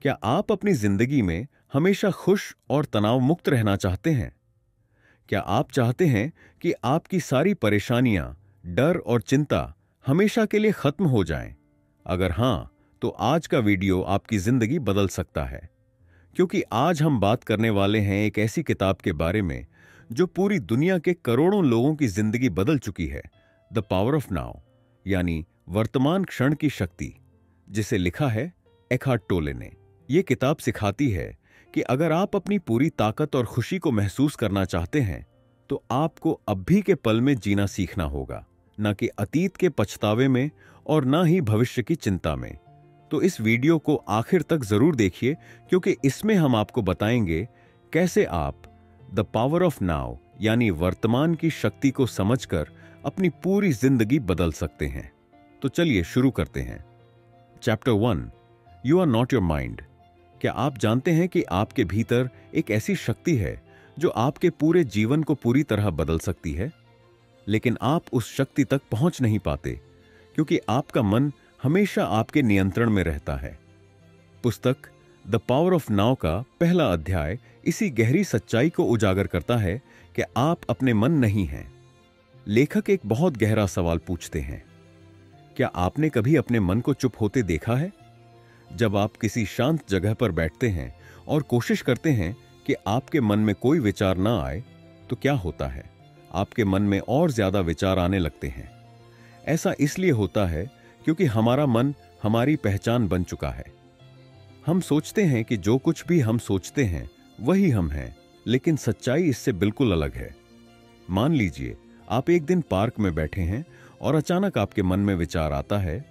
क्या आप अपनी जिंदगी में हमेशा खुश और तनाव मुक्त रहना चाहते हैं? क्या आप चाहते हैं कि आपकी सारी परेशानियां, डर और चिंता हमेशा के लिए खत्म हो जाएं? अगर हां, तो आज का वीडियो आपकी जिंदगी बदल सकता है। क्योंकि आज हम बात करने वाले हैं एक ऐसी किताब के बारे में जो पूरी दुनिया के करोड़ों लोगों की जिंदगी बदल चुकी है। द पावर ऑफ नाउ, यानी वर्तमान क्षण की शक्ति, जिसे लिखा है एकहार्ट टोले ने। यह किताब सिखाती है कि अगर आप अपनी पूरी ताकत और खुशी को महसूस करना चाहते हैं तो आपको अभी के पल में जीना सीखना होगा, न कि अतीत के पछतावे में और न ही भविष्य की चिंता में। तो इस वीडियो को आखिर तक जरूर देखिए, क्योंकि इसमें हम आपको बताएंगे कैसे आप द पावर ऑफ नाउ यानी वर्तमान की शक्ति को समझकर अपनी पूरी जिंदगी बदल सकते हैं। तो चलिए शुरू करते हैं। Chapter 1, you are not your mind. क्या आप जानते हैं कि आपके भीतर एक ऐसी शक्ति है जो आपके पूरे जीवन को पूरी तरह बदल सकती है? लेकिन आप उस शक्ति तक पहुंच नहीं पाते क्योंकि आपका मन हमेशा आपके नियंत्रण में रहता है। पुस्तक द पावर ऑफ नाउ का पहला अध्याय इसी गहरी सच्चाई को उजागर करता है कि आप अपने मन नहीं हैं। लेखक एक बहुत गहरा सवाल पूछते हैं, क्या आपने कभी अपने मन को चुप होते देखा है? जब आप किसी शांत जगह पर बैठते हैं और कोशिश करते हैं कि आपके मन में कोई विचार ना आए, तो क्या होता है? आपके मन में और ज्यादा विचार आने लगते हैं। ऐसा इसलिए होता है क्योंकि हमारा मन हमारी पहचान बन चुका है। हम सोचते हैं कि जो कुछ भी हम सोचते हैं वही हम हैं, लेकिन सच्चाई इससे बिल्कुल अलग है। मान लीजिए आप एक दिन पार्क में बैठे हैं और अचानक आपके मन में विचार आता है,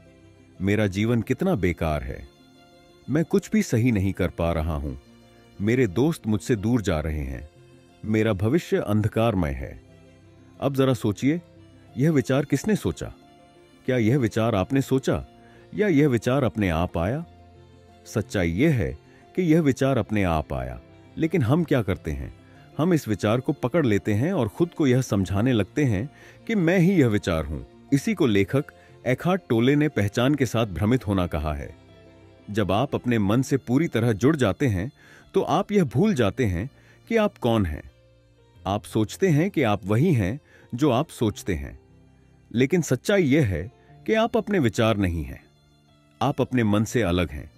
मेरा जीवन कितना बेकार है, मैं कुछ भी सही नहीं कर पा रहा हूं, मेरे दोस्त मुझसे दूर जा रहे हैं, मेरा भविष्य अंधकारमय है। अब जरा सोचिए, यह विचार किसने सोचा? क्या यह विचार आपने सोचा या यह विचार अपने आप आया? सच्चाई यह है कि यह विचार अपने आप आया, लेकिन हम क्या करते हैं? हम इस विचार को पकड़ लेते हैं और खुद को यह समझाने लगते हैं कि मैं ही यह विचार हूं। इसी को लेखक एकहार्ट टोले ने पहचान के साथ भ्रमित होना कहा है। जब आप अपने मन से पूरी तरह जुड़ जाते हैं तो आप यह भूल जाते हैं कि आप कौन हैं। आप सोचते हैं कि आप वही हैं जो आप सोचते हैं, लेकिन सच्चाई यह है कि आप अपने विचार नहीं हैं। आप अपने मन से अलग हैं।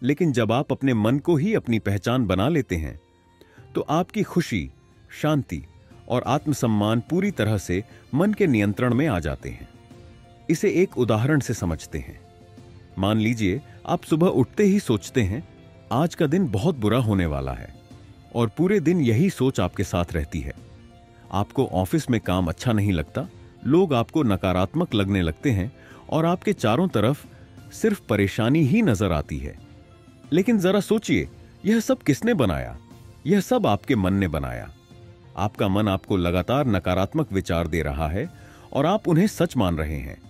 लेकिन जब आप अपने मन को ही अपनी पहचान बना लेते हैं तो आपकी खुशी, शांति और आत्मसम्मान पूरी तरह से मन के नियंत्रण में आ जाते हैं। इसे एक उदाहरण से समझते हैं। मान लीजिए आप सुबह उठते ही सोचते हैं, आज का दिन बहुत बुरा होने वाला है, और पूरे दिन यही सोच आपके साथ रहती है। आपको ऑफिस में काम अच्छा नहीं लगता, लोग आपको नकारात्मक लगने लगते हैं और आपके चारों तरफ सिर्फ परेशानी ही नजर आती है। लेकिन जरा सोचिए, यह सब किसने बनाया? यह सब आपके मन ने बनाया। आपका मन आपको लगातार नकारात्मक विचार दे रहा है और आप उन्हें सच मान रहे हैं।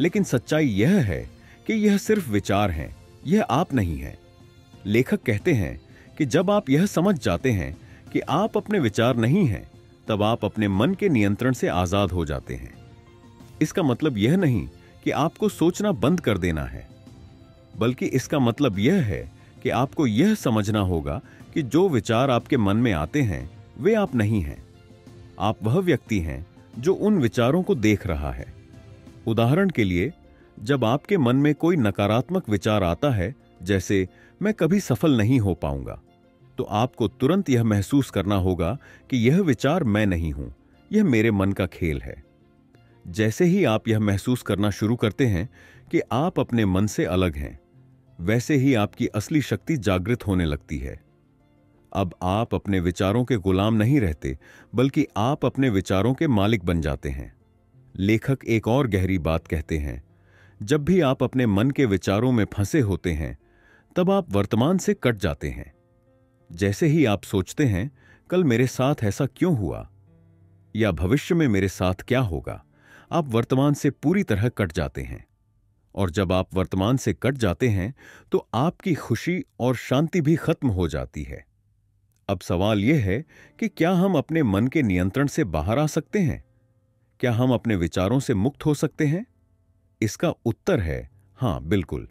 लेकिन सच्चाई यह है कि यह सिर्फ विचार हैं, यह आप नहीं हैं। लेखक कहते हैं कि जब आप यह समझ जाते हैं कि आप अपने विचार नहीं हैं, तब आप अपने मन के नियंत्रण से आजाद हो जाते हैं। इसका मतलब यह नहीं कि आपको सोचना बंद कर देना है, बल्कि इसका मतलब यह है कि आपको यह समझना होगा कि जो विचार आपके मन में आते हैं वे आप नहीं हैं। आप वह व्यक्ति हैं जो उन विचारों को देख रहा है। उदाहरण के लिए, जब आपके मन में कोई नकारात्मक विचार आता है, जैसे मैं कभी सफल नहीं हो पाऊंगा, तो आपको तुरंत यह महसूस करना होगा कि यह विचार मैं नहीं हूं, यह मेरे मन का खेल है। जैसे ही आप यह महसूस करना शुरू करते हैं कि आप अपने मन से अलग हैं, वैसे ही आपकी असली शक्ति जागृत होने लगती है। अब आप अपने विचारों के गुलाम नहीं रहते, बल्कि आप अपने विचारों के मालिक बन जाते हैं। लेखक एक और गहरी बात कहते हैं, जब भी आप अपने मन के विचारों में फंसे होते हैं, तब आप वर्तमान से कट जाते हैं। जैसे ही आप सोचते हैं, कल मेरे साथ ऐसा क्यों हुआ, या भविष्य में मेरे साथ क्या होगा, आप वर्तमान से पूरी तरह कट जाते हैं। और जब आप वर्तमान से कट जाते हैं तो आपकी खुशी और शांति भी खत्म हो जाती है। अब सवाल यह है कि क्या हम अपने मन के नियंत्रण से बाहर आ सकते हैं? क्या हम अपने विचारों से मुक्त हो सकते हैं? इसका उत्तर है हां, बिल्कुल।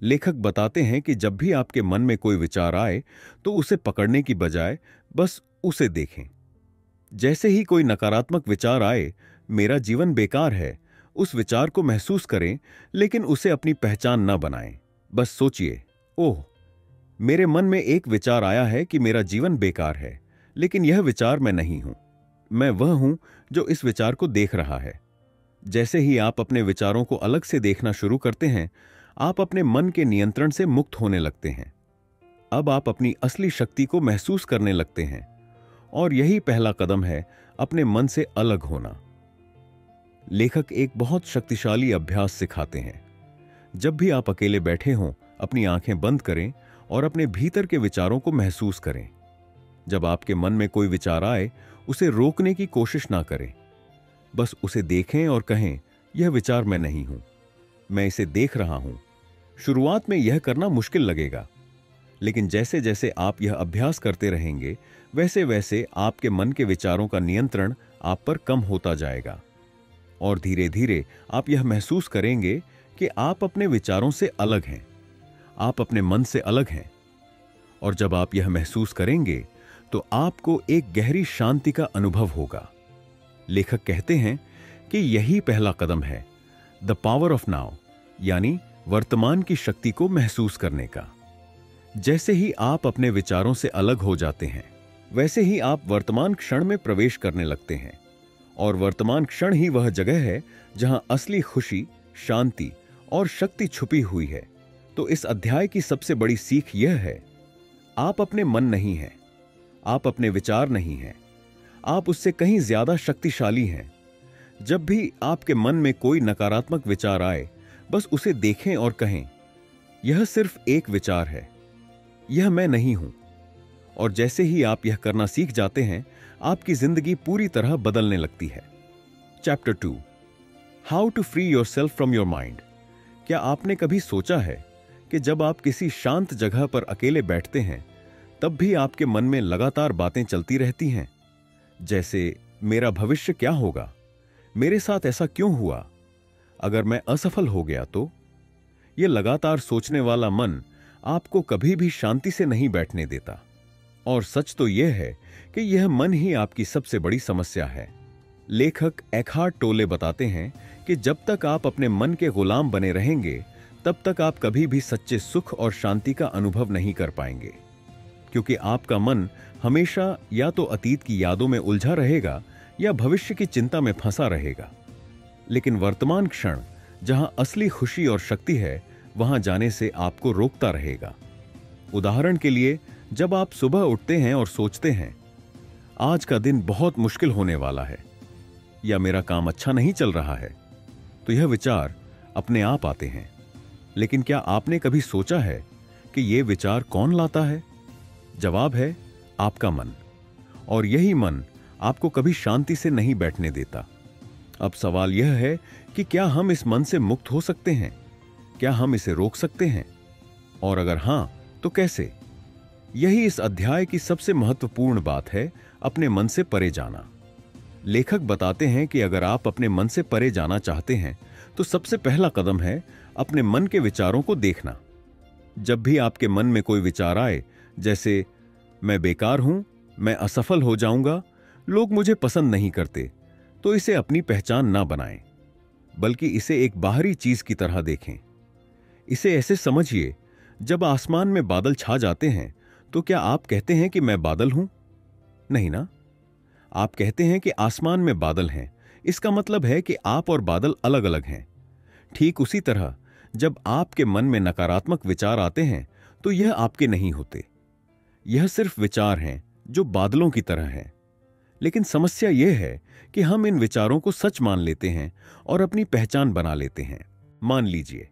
लेखक बताते हैं कि जब भी आपके मन में कोई विचार आए तो उसे पकड़ने की बजाय बस उसे देखें। जैसे ही कोई नकारात्मक विचार आए, मेरा जीवन बेकार है, उस विचार को महसूस करें, लेकिन उसे अपनी पहचान न बनाएं। बस सोचिए, ओह, मेरे मन में एक विचार आया है कि मेरा जीवन बेकार है, लेकिन यह विचार मैं नहीं हूं। मैं वह हूं जो इस विचार को देख रहा है। जैसे ही आप अपने विचारों को अलग से देखना शुरू करते हैं, आप अपने मन के नियंत्रण से मुक्त होने लगते हैं। अब आप अपनी असली शक्ति को महसूस करने लगते हैं, और यही पहला कदम है अपने मन से अलग होना। लेखक एक बहुत शक्तिशाली अभ्यास सिखाते हैं। जब भी आप अकेले बैठे हों, अपनी आंखें बंद करें और अपने भीतर के विचारों को महसूस करें। जब आपके मन में कोई विचार आए, उसे रोकने की कोशिश ना करें। बस उसे देखें और कहें, यह विचार मैं नहीं हूं, मैं इसे देख रहा हूं। शुरुआत में यह करना मुश्किल लगेगा, लेकिन जैसे जैसे आप यह अभ्यास करते रहेंगे, वैसे वैसे आपके मन के विचारों का नियंत्रण आप पर कम होता जाएगा। और धीरे धीरे आप यह महसूस करेंगे कि आप अपने विचारों से अलग हैं, आप अपने मन से अलग हैं। और जब आप यह महसूस करेंगे तो आपको एक गहरी शांति का अनुभव होगा। लेखक कहते हैं कि यही पहला कदम है, द पावर ऑफ नाउ, यानी वर्तमान की शक्ति को महसूस करने का। जैसे ही आप अपने विचारों से अलग हो जाते हैं, वैसे ही आप वर्तमान क्षण में प्रवेश करने लगते हैं। और वर्तमान क्षण ही वह जगह है जहां असली खुशी, शांति और शक्ति छुपी हुई है। तो इस अध्याय की सबसे बड़ी सीख यह है, आप अपने मन नहीं हैं, आप अपने विचार नहीं हैं, आप उससे कहीं ज्यादा शक्तिशाली हैं। जब भी आपके मन में कोई नकारात्मक विचार आए, बस उसे देखें और कहें, यह सिर्फ एक विचार है, यह मैं नहीं हूं। और जैसे ही आप यह करना सीख जाते हैं, आपकी जिंदगी पूरी तरह बदलने लगती है। Chapter 2, how to free yourself from your mind. क्या आपने कभी सोचा है कि जब आप किसी शांत जगह पर अकेले बैठते हैं, तब भी आपके मन में लगातार बातें चलती रहती हैं? जैसे, मेरा भविष्य क्या होगा, मेरे साथ ऐसा क्यों हुआ, अगर मैं असफल हो गया तो? यह लगातार सोचने वाला मन आपको कभी भी शांति से नहीं बैठने देता। और सच तो यह है कि यह मन ही आपकी सबसे बड़ी समस्या है। लेखक एकहार्ट टोले बताते हैं कि जब तक आप अपने मन के गुलाम बने रहेंगे, तब तक आप कभी भी सच्चे सुख और शांति का अनुभव नहीं कर पाएंगे। क्योंकि आपका मन हमेशा या तो अतीत की यादों में उलझा रहेगा या भविष्य की चिंता में फंसा रहेगा। लेकिन वर्तमान क्षण, जहां असली खुशी और शक्ति है, वहां जाने से आपको रोकता रहेगा। उदाहरण के लिए, जब आप सुबह उठते हैं और सोचते हैं, आज का दिन बहुत मुश्किल होने वाला है, या मेरा काम अच्छा नहीं चल रहा है, तो यह विचार अपने आप आते हैं। लेकिन क्या आपने कभी सोचा है कि यह विचार कौन लाता है? जवाब है आपका मन। और यही मन आपको कभी शांति से नहीं बैठने देता। अब सवाल यह है कि क्या हम इस मन से मुक्त हो सकते हैं? क्या हम इसे रोक सकते हैं? और अगर हां, तो कैसे? यही इस अध्याय की सबसे महत्वपूर्ण बात है, अपने मन से परे जाना। लेखक बताते हैं कि अगर आप अपने मन से परे जाना चाहते हैं, तो सबसे पहला कदम है अपने मन के विचारों को देखना। जब भी आपके मन में कोई विचार आए, जैसे मैं बेकार हूं, मैं असफल हो जाऊंगा, लोग मुझे पसंद नहीं करते, तो इसे अपनी पहचान ना बनाएं, बल्कि इसे एक बाहरी चीज की तरह देखें। इसे ऐसे समझिए, जब आसमान में बादल छा जाते हैं, तो क्या आप कहते हैं कि मैं बादल हूं? नहीं ना। आप कहते हैं कि आसमान में बादल हैं। इसका मतलब है कि आप और बादल अलग अलग हैं। ठीक उसी तरह, जब आपके मन में नकारात्मक विचार आते हैं, तो यह आपके नहीं होते। यह सिर्फ विचार हैं जो बादलों की तरह हैं। लेकिन समस्या यह है कि हम इन विचारों को सच मान लेते हैं और अपनी पहचान बना लेते हैं। मान लीजिए,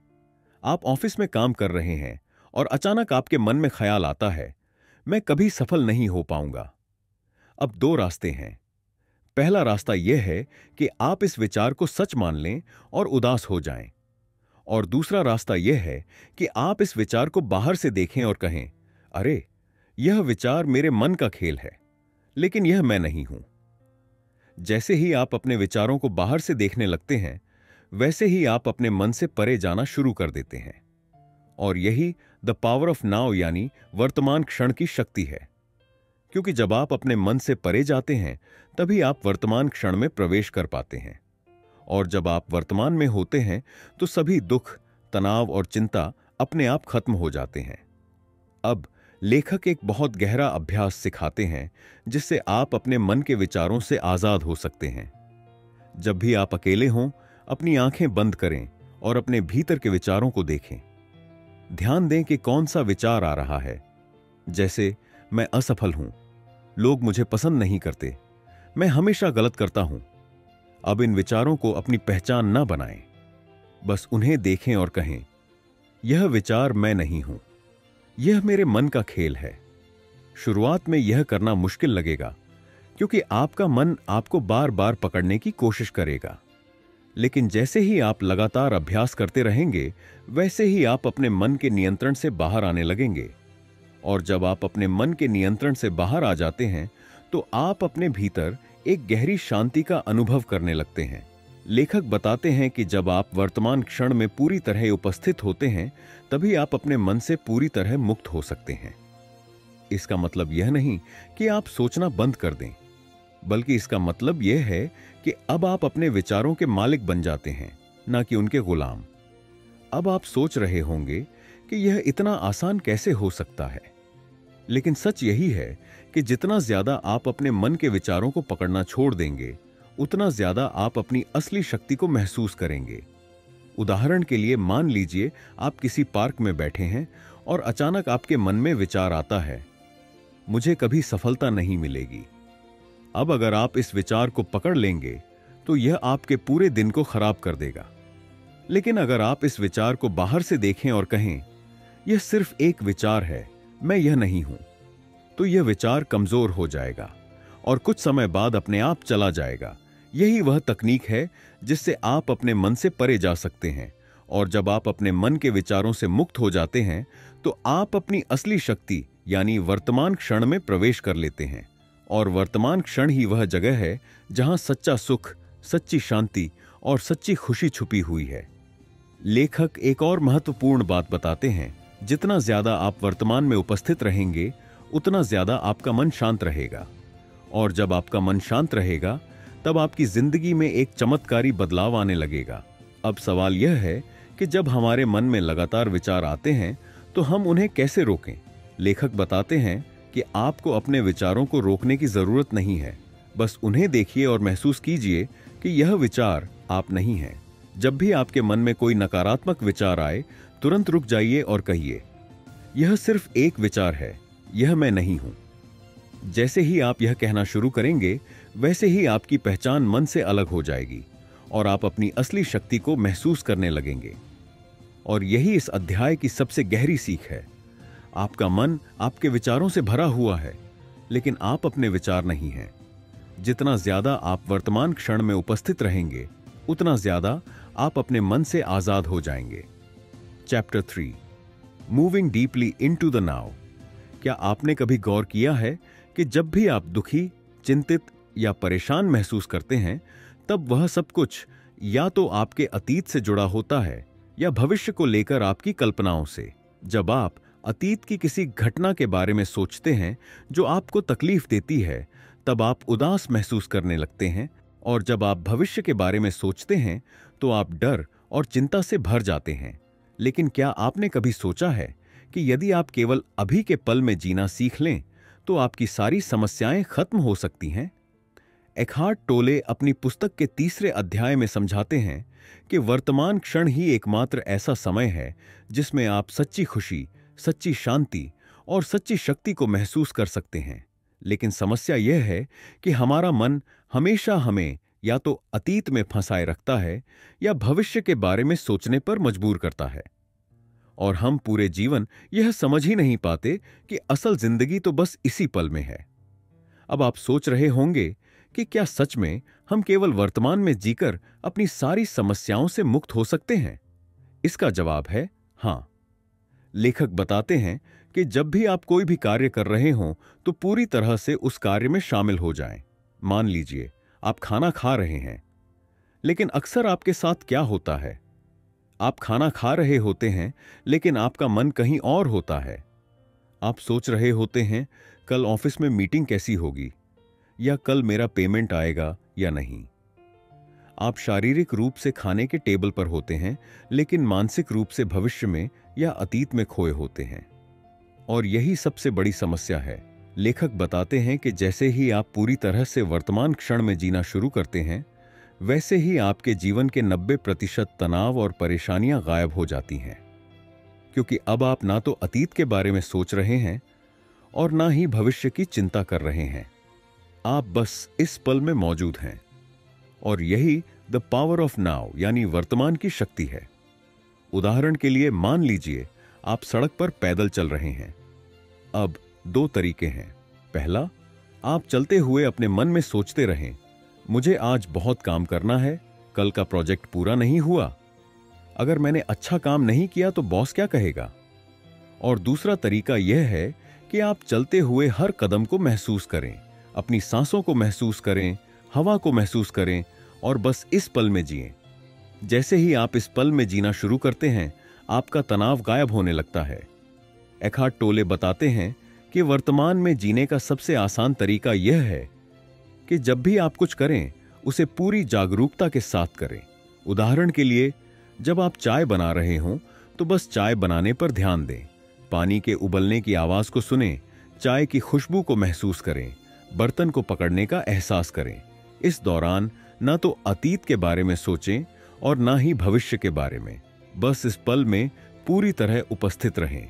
आप ऑफिस में काम कर रहे हैं और अचानक आपके मन में ख्याल आता है, मैं कभी सफल नहीं हो पाऊंगा। अब दो रास्ते हैं। पहला रास्ता यह है कि आप इस विचार को सच मान लें और उदास हो जाएं। और दूसरा रास्ता यह है कि आप इस विचार को बाहर से देखें और कहें, अरे, यह विचार मेरे मन का खेल है, लेकिन यह मैं नहीं हूं। जैसे ही आप अपने विचारों को बाहर से देखने लगते हैं, वैसे ही आप अपने मन से परे जाना शुरू कर देते हैं। और यही द पावर ऑफ नाउ यानी वर्तमान क्षण की शक्ति है। क्योंकि जब आप अपने मन से परे जाते हैं तभी आप वर्तमान क्षण में प्रवेश कर पाते हैं, और जब आप वर्तमान में होते हैं तो सभी दुख, तनाव और चिंता अपने आप खत्म हो जाते हैं। अब लेखक एक बहुत गहरा अभ्यास सिखाते हैं जिससे आप अपने मन के विचारों से आजाद हो सकते हैं। जब भी आप अकेले हों, अपनी आंखें बंद करें और अपने भीतर के विचारों को देखें। ध्यान दें कि कौन सा विचार आ रहा है, जैसे मैं असफल हूं, लोग मुझे पसंद नहीं करते, मैं हमेशा गलत करता हूं। अब इन विचारों को अपनी पहचान न बनाएं, बस उन्हें देखें और कहें, यह विचार मैं नहीं हूं, यह मेरे मन का खेल है। शुरुआत में यह करना मुश्किल लगेगा क्योंकि आपका मन आपको बार बार पकड़ने की कोशिश करेगा, लेकिन जैसे ही आप लगातार अभ्यास करते रहेंगे वैसे ही आप अपने मन के नियंत्रण से बाहर आने लगेंगे। और जब आप अपने मन के नियंत्रण से बाहर आ जाते हैं तो आप अपने भीतर एक गहरी शांति का अनुभव करने लगते हैं। लेखक बताते हैं कि जब आप वर्तमान क्षण में पूरी तरह उपस्थित होते हैं तभी आप अपने मन से पूरी तरह मुक्त हो सकते हैं। इसका मतलब यह नहीं कि आप सोचना बंद कर दें, बल्कि इसका मतलब यह है कि अब आप अपने विचारों के मालिक बन जाते हैं, ना कि उनके गुलाम। अब आप सोच रहे होंगे कि यह इतना आसान कैसे हो सकता है, लेकिन सच यही है कि जितना ज्यादा आप अपने मन के विचारों को पकड़ना छोड़ देंगे उतना ज्यादा आप अपनी असली शक्ति को महसूस करेंगे। उदाहरण के लिए मान लीजिए आप किसी पार्क में बैठे हैं और अचानक आपके मन में विचार आता है, मुझे कभी सफलता नहीं मिलेगी। अब अगर आप इस विचार को पकड़ लेंगे तो यह आपके पूरे दिन को खराब कर देगा। लेकिन अगर आप इस विचार को बाहर से देखें और कहें, यह सिर्फ एक विचार है, मैं यह नहीं हूं, तो यह विचार कमजोर हो जाएगा और कुछ समय बाद अपने आप चला जाएगा। यही वह तकनीक है जिससे आप अपने मन से परे जा सकते हैं। और जब आप अपने मन के विचारों से मुक्त हो जाते हैं तो आप अपनी असली शक्ति यानी वर्तमान क्षण में प्रवेश कर लेते हैं। और वर्तमान क्षण ही वह जगह है जहां सच्चा सुख, सच्ची शांति और सच्ची खुशी छुपी हुई है। लेखक एक और महत्वपूर्ण बात बताते हैं, जितना ज्यादा आप वर्तमान में उपस्थित रहेंगे उतना ज्यादा आपका मन शांत रहेगा। और जब आपका मन शांत रहेगा तब आपकी जिंदगी में एक चमत्कारी बदलाव आने लगेगा। अब सवाल यह है कि जब हमारे मन में लगातार विचार आते हैं तो हम उन्हें कैसे रोकें। लेखक बताते हैं कि आपको अपने विचारों को रोकने की जरूरत नहीं है, बस उन्हें देखिए और महसूस कीजिए कि यह विचार आप नहीं हैं। जब भी आपके मन में कोई नकारात्मक विचार आए तुरंत रुक जाइए और कहिए, यह सिर्फ एक विचार है, यह मैं नहीं हूं। जैसे ही आप यह कहना शुरू करेंगे वैसे ही आपकी पहचान मन से अलग हो जाएगी और आप अपनी असली शक्ति को महसूस करने लगेंगे। और यही इस अध्याय की सबसे गहरी सीख है। आपका मन आपके विचारों से भरा हुआ है, लेकिन आप अपने विचार नहीं हैं। जितना ज्यादा आप वर्तमान क्षण में उपस्थित रहेंगे उतना ज्यादा आप अपने मन से आजाद हो जाएंगे। Chapter 3, moving deeply into the now. क्या आपने कभी गौर किया है कि जब भी आप दुखी, चिंतित या परेशान महसूस करते हैं तब वह सब कुछ या तो आपके अतीत से जुड़ा होता है या भविष्य को लेकर आपकी कल्पनाओं से। जब आप अतीत की किसी घटना के बारे में सोचते हैं जो आपको तकलीफ देती है तब आप उदास महसूस करने लगते हैं, और जब आप भविष्य के बारे में सोचते हैं तो आप डर और चिंता से भर जाते हैं। लेकिन क्या आपने कभी सोचा है कि यदि आप केवल अभी के पल में जीना सीख लें तो आपकी सारी समस्याएं खत्म हो सकती हैं। एकहार्ट टोले अपनी पुस्तक के 3 अध्याय में समझाते हैं कि वर्तमान क्षण ही एकमात्र ऐसा समय है जिसमें आप सच्ची खुशी, सच्ची शांति और सच्ची शक्ति को महसूस कर सकते हैं। लेकिन समस्या यह है कि हमारा मन हमेशा हमें या तो अतीत में फंसाए रखता है या भविष्य के बारे में सोचने पर मजबूर करता है। और हम पूरे जीवन यह समझ ही नहीं पाते कि असल जिंदगी तो बस इसी पल में है। अब आप सोच रहे होंगे कि क्या सच में हम केवल वर्तमान में जीकर अपनी सारी समस्याओं से मुक्त हो सकते हैं? इसका जवाब है हां। लेखक बताते हैं कि जब भी आप कोई भी कार्य कर रहे हों तो पूरी तरह से उस कार्य में शामिल हो जाएं। मान लीजिए आप खाना खा रहे हैं, लेकिन अक्सर आपके साथ क्या होता है? आप खाना खा रहे होते हैं, लेकिन आपका मन कहीं और होता है। आप सोच रहे होते हैं, कल ऑफिस में मीटिंग कैसी होगी, या कल मेरा पेमेंट आएगा या नहीं। आप शारीरिक रूप से खाने के टेबल पर होते हैं, लेकिन मानसिक रूप से भविष्य में या अतीत में खोए होते हैं। और यही सबसे बड़ी समस्या है। लेखक बताते हैं कि जैसे ही आप पूरी तरह से वर्तमान क्षण में जीना शुरू करते हैं, वैसे ही आपके जीवन के 90% तनाव और परेशानियां गायब हो जाती हैं। क्योंकि अब आप ना तो अतीत के बारे में सोच रहे हैं और ना ही भविष्य की चिंता कर रहे हैं। आप बस इस पल में मौजूद हैं। और यही द पावर ऑफ नाउ यानी वर्तमान की शक्ति है। उदाहरण के लिए मान लीजिए आप सड़क पर पैदल चल रहे हैं। अब 2 तरीके हैं। पहला, आप चलते हुए अपने मन में सोचते रहें, मुझे आज बहुत काम करना है, कल का प्रोजेक्ट पूरा नहीं हुआ, अगर मैंने अच्छा काम नहीं किया तो बॉस क्या कहेगा। और दूसरा तरीका यह है कि आप चलते हुए हर कदम को महसूस करें, अपनी सांसों को महसूस करें, हवा को महसूस करें और बस इस पल में जिएं। जैसे ही आप इस पल में जीना शुरू करते हैं, आपका तनाव गायब होने लगता है। एखार्ट टोले बताते हैं कि वर्तमान में जीने का सबसे आसान तरीका यह है कि जब भी आप कुछ करें, उसे पूरी जागरूकता के साथ करें। उदाहरण के लिए, जब आप चाय बना रहे हों, तो बस चाय बनाने पर ध्यान दें। पानी के उबलने की आवाज को सुनें, चाय की खुशबू को महसूस करें, बर्तन को पकड़ने का एहसास करें। इस दौरान ना तो अतीत के बारे में सोचें और ना ही भविष्य के बारे में, बस इस पल में पूरी तरह उपस्थित रहें।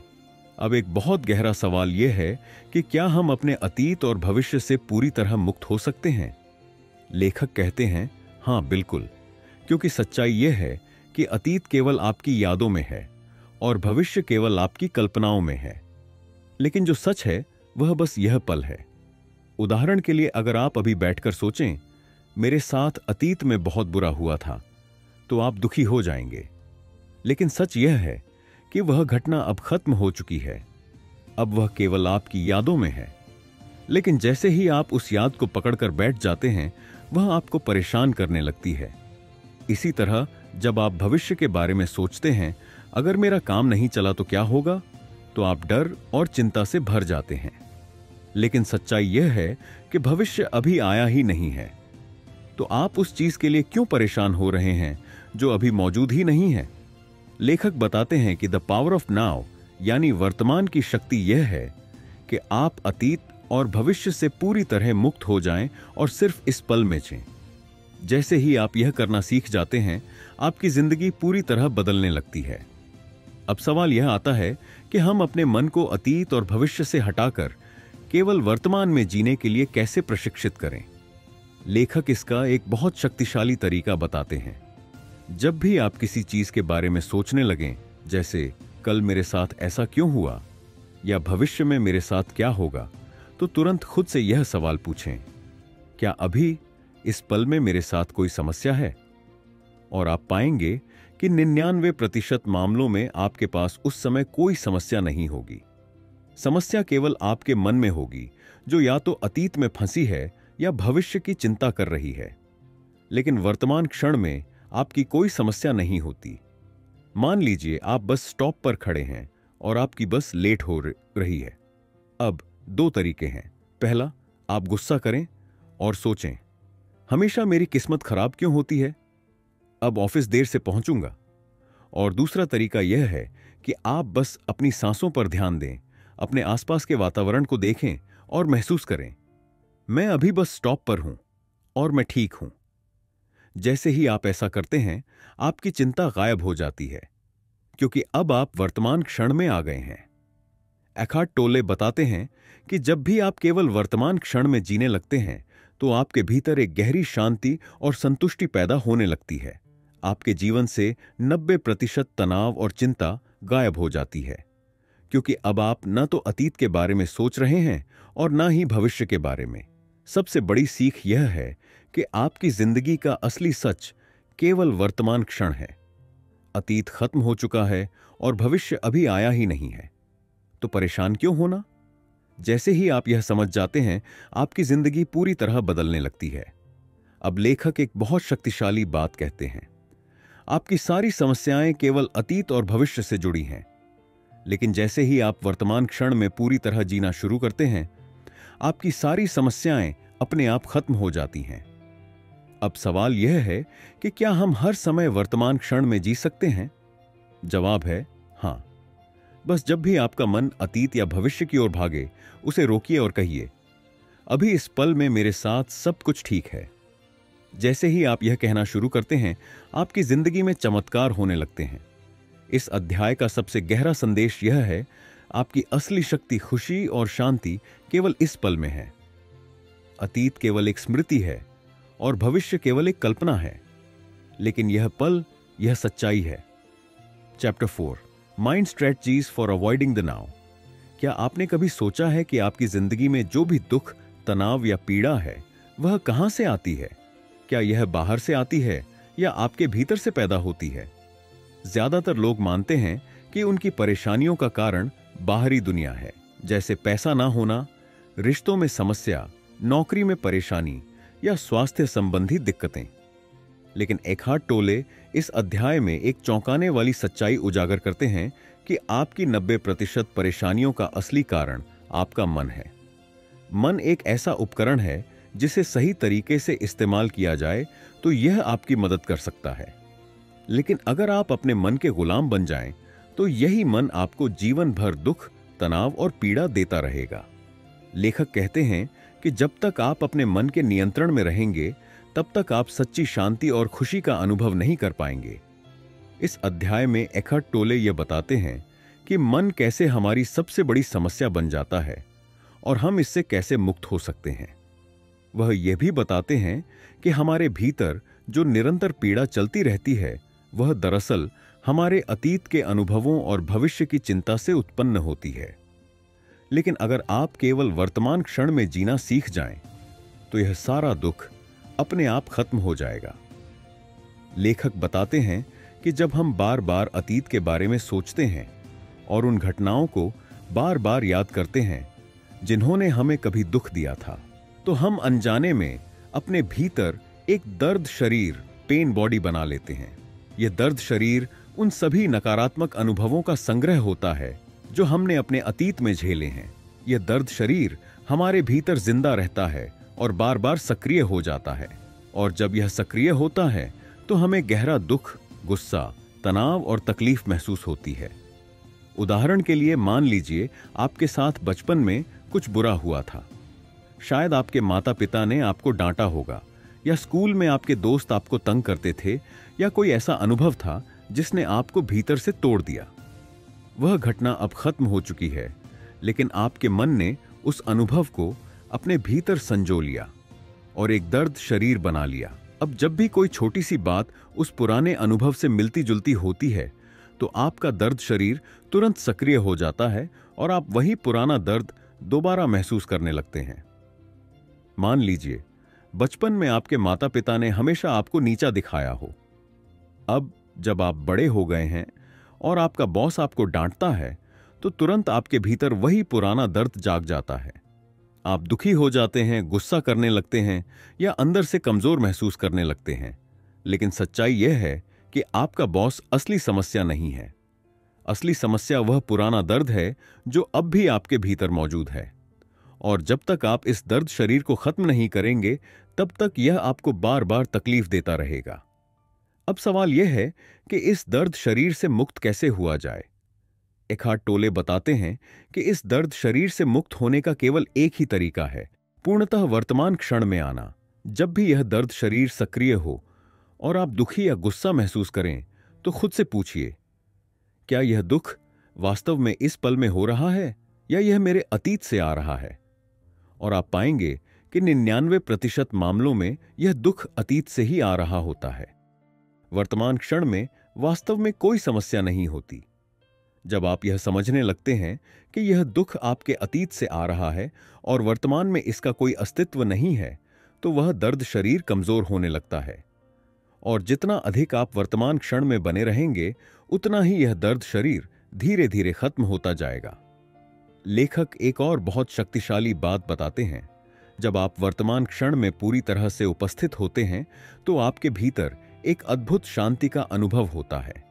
अब एक बहुत गहरा सवाल यह है कि क्या हम अपने अतीत और भविष्य से पूरी तरह मुक्त हो सकते हैं? लेखक कहते हैं, हां बिल्कुल, क्योंकि सच्चाई यह है कि अतीत केवल आपकी यादों में है और भविष्य केवल आपकी कल्पनाओं में है। लेकिन जो सच है वह बस यह पल है। उदाहरण के लिए, अगर आप अभी बैठकर सोचें, मेरे साथ अतीत में बहुत बुरा हुआ था, तो आप दुखी हो जाएंगे। लेकिन सच यह है कि वह घटना अब खत्म हो चुकी है, अब वह केवल आपकी यादों में है। लेकिन जैसे ही आप उस याद को पकड़कर बैठ जाते हैं, वह आपको परेशान करने लगती है। इसी तरह जब आप भविष्य के बारे में सोचते हैं, अगर मेरा काम नहीं चला तो क्या होगा, तो आप डर और चिंता से भर जाते हैं। लेकिन सच्चाई यह है कि भविष्य अभी आया ही नहीं है, तो आप उस चीज के लिए क्यों परेशान हो रहे हैं जो अभी मौजूद ही नहीं है। लेखक बताते हैं कि द पावर ऑफ नाउ यानी वर्तमान की शक्ति यह है कि आप अतीत और भविष्य से पूरी तरह मुक्त हो जाएं और सिर्फ इस पल में जिएं। जैसे ही आप यह करना सीख जाते हैं, आपकी जिंदगी पूरी तरह बदलने लगती है। अब सवाल यह आता है कि हम अपने मन को अतीत और भविष्य से हटाकर केवल वर्तमान में जीने के लिए कैसे प्रशिक्षित करें। लेखक इसका एक बहुत शक्तिशाली तरीका बताते हैं। जब भी आप किसी चीज के बारे में सोचने लगें, जैसे कल मेरे साथ ऐसा क्यों हुआ या भविष्य में मेरे साथ क्या होगा, तो तुरंत खुद से यह सवाल पूछें, क्या अभी इस पल में मेरे साथ कोई समस्या है? और आप पाएंगे कि 99% मामलों में आपके पास उस समय कोई समस्या नहीं होगी। समस्या केवल आपके मन में होगी, जो या तो अतीत में फंसी है या भविष्य की चिंता कर रही है। लेकिन वर्तमान क्षण में आपकी कोई समस्या नहीं होती। मान लीजिए आप बस स्टॉप पर खड़े हैं और आपकी बस लेट हो रही है। अब 2 तरीके हैं। पहला, आप गुस्सा करें और सोचें, हमेशा मेरी किस्मत खराब क्यों होती है, अब ऑफिस देर से पहुंचूंगा। और दूसरा तरीका यह है कि आप बस अपनी सांसों पर ध्यान दें, अपने आसपास के वातावरण को देखें और महसूस करें, मैं अभी बस स्टॉप पर हूं और मैं ठीक हूं। जैसे ही आप ऐसा करते हैं, आपकी चिंता गायब हो जाती है, क्योंकि अब आप वर्तमान क्षण में आ गए हैं। एखार्ट टोले बताते हैं कि जब भी आप केवल वर्तमान क्षण में जीने लगते हैं, तो आपके भीतर एक गहरी शांति और संतुष्टि पैदा होने लगती है। आपके जीवन से 90% तनाव और चिंता गायब हो जाती है, क्योंकि अब आप न तो अतीत के बारे में सोच रहे हैं और न ही भविष्य के बारे में। सबसे बड़ी सीख यह है कि आपकी जिंदगी का असली सच केवल वर्तमान क्षण है। अतीत खत्म हो चुका है और भविष्य अभी आया ही नहीं है, तो परेशान क्यों होना? जैसे ही आप यह समझ जाते हैं, आपकी जिंदगी पूरी तरह बदलने लगती है। अब लेखक एक बहुत शक्तिशाली बात कहते हैं। आपकी सारी समस्याएं केवल अतीत और भविष्य से जुड़ी हैं। लेकिन जैसे ही आप वर्तमान क्षण में पूरी तरह जीना शुरू करते हैं, आपकी सारी समस्याएं अपने आप खत्म हो जाती हैं। अब सवाल यह है कि क्या हम हर समय वर्तमान क्षण में जी सकते हैं? जवाब है हां। बस जब भी आपका मन अतीत या भविष्य की ओर भागे, उसे रोकिए और कहिए, अभी इस पल में मेरे साथ सब कुछ ठीक है। जैसे ही आप यह कहना शुरू करते हैं, आपकी जिंदगी में चमत्कार होने लगते हैं। इस अध्याय का सबसे गहरा संदेश यह है, आपकी असली शक्ति, खुशी और शांति केवल इस पल में है। अतीत केवल एक स्मृति है और भविष्य केवल एक कल्पना है, लेकिन यह पल, यह सच्चाई है। Chapter 4, mind strategies for avoiding the now. क्या आपने कभी सोचा है कि आपकी जिंदगी में जो भी दुख, तनाव या पीड़ा है, वह कहां से आती है? क्या यह बाहर से आती है या आपके भीतर से पैदा होती है? ज्यादातर लोग मानते हैं कि उनकी परेशानियों का कारण बाहरी दुनिया है, जैसे पैसा ना होना, रिश्तों में समस्या, नौकरी में परेशानी या स्वास्थ्य संबंधी दिक्कतें। लेकिन एखार्ट टोले इस अध्याय में एक चौंकाने वाली सच्चाई उजागर करते हैं कि आपकी 90% परेशानियों का असली कारण आपका मन है। मन एक ऐसा उपकरण है जिसे सही तरीके से इस्तेमाल किया जाए तो यह आपकी मदद कर सकता है। लेकिन अगर आप अपने मन के गुलाम बन जाएं, तो यही मन आपको जीवन भर दुख, तनाव और पीड़ा देता रहेगा। लेखक कहते हैं कि जब तक आप अपने मन के नियंत्रण में रहेंगे, तब तक आप सच्ची शांति और खुशी का अनुभव नहीं कर पाएंगे। इस अध्याय में एखार्ट टोले यह बताते हैं कि मन कैसे हमारी सबसे बड़ी समस्या बन जाता है और हम इससे कैसे मुक्त हो सकते हैं। वह यह भी बताते हैं कि हमारे भीतर जो निरंतर पीड़ा चलती रहती है, वह दरअसल हमारे अतीत के अनुभवों और भविष्य की चिंता से उत्पन्न होती है। लेकिन अगर आप केवल वर्तमान क्षण में जीना सीख जाएं, तो यह सारा दुख अपने आप खत्म हो जाएगा। लेखक बताते हैं कि जब हम बार बार अतीत के बारे में सोचते हैं और उन घटनाओं को बार बार याद करते हैं जिन्होंने हमें कभी दुख दिया था, तो हम अनजाने में अपने भीतर एक दर्द शरीर, पेन बॉडी बना लेते हैं। यह दर्द शरीर उन सभी नकारात्मक अनुभवों का संग्रह होता है जो हमने अपने अतीत में झेले हैं। यह दर्द शरीर हमारे भीतर जिंदा रहता है और बार बार सक्रिय हो जाता है, और जब यह सक्रिय होता है तो हमें गहरा दुख, गुस्सा, तनाव और तकलीफ महसूस होती है। उदाहरण के लिए मान लीजिए आपके साथ बचपन में कुछ बुरा हुआ था। शायद आपके माता पिता ने आपको डांटा होगा, या स्कूल में आपके दोस्त आपको तंग करते थे, या कोई ऐसा अनुभव था जिसने आपको भीतर से तोड़ दिया। वह घटना अब खत्म हो चुकी है, लेकिन आपके मन ने उस अनुभव को अपने भीतर संजो लिया और एक दर्द शरीर बना लिया। अब जब भी कोई छोटी सी बात उस पुराने अनुभव से मिलती जुलती होती है, तो आपका दर्द शरीर तुरंत सक्रिय हो जाता है और आप वही पुराना दर्द दोबारा महसूस करने लगते हैं। मान लीजिए बचपन में आपके माता पिता ने हमेशा आपको नीचा दिखाया हो। अब जब आप बड़े हो गए हैं और आपका बॉस आपको डांटता है, तो तुरंत आपके भीतर वही पुराना दर्द जाग जाता है। आप दुखी हो जाते हैं, गुस्सा करने लगते हैं या अंदर से कमजोर महसूस करने लगते हैं। लेकिन सच्चाई यह है कि आपका बॉस असली समस्या नहीं है। असली समस्या वह पुराना दर्द है जो अब भी आपके भीतर मौजूद है, और जब तक आप इस दर्द शरीर को खत्म नहीं करेंगे, तब तक यह आपको बार बार तकलीफ देता रहेगा। अब सवाल यह है कि इस दर्द शरीर से मुक्त कैसे हुआ जाए। एखार्ट टोले बताते हैं कि इस दर्द शरीर से मुक्त होने का केवल एक ही तरीका है, पूर्णतः वर्तमान क्षण में आना। जब भी यह दर्द शरीर सक्रिय हो और आप दुखी या गुस्सा महसूस करें, तो खुद से पूछिए, क्या यह दुख वास्तव में इस पल में हो रहा है या यह मेरे अतीत से आ रहा है? और आप पाएंगे कि 99% मामलों में यह दुख अतीत से ही आ रहा होता है। वर्तमान क्षण में वास्तव में कोई समस्या नहीं होती। जब आप यह समझने लगते हैं कि यह दुख आपके अतीत से आ रहा है और वर्तमान में इसका कोई अस्तित्व नहीं है, तो वह दर्द शरीर कमजोर होने लगता है, और जितना अधिक आप वर्तमान क्षण में बने रहेंगे, उतना ही यह दर्द शरीर धीरे धीरे खत्म होता जाएगा। लेखक एक और बहुत शक्तिशाली बात बताते हैं। जब आप वर्तमान क्षण में पूरी तरह से उपस्थित होते हैं, तो आपके भीतर एक अद्भुत शांति का अनुभव होता है।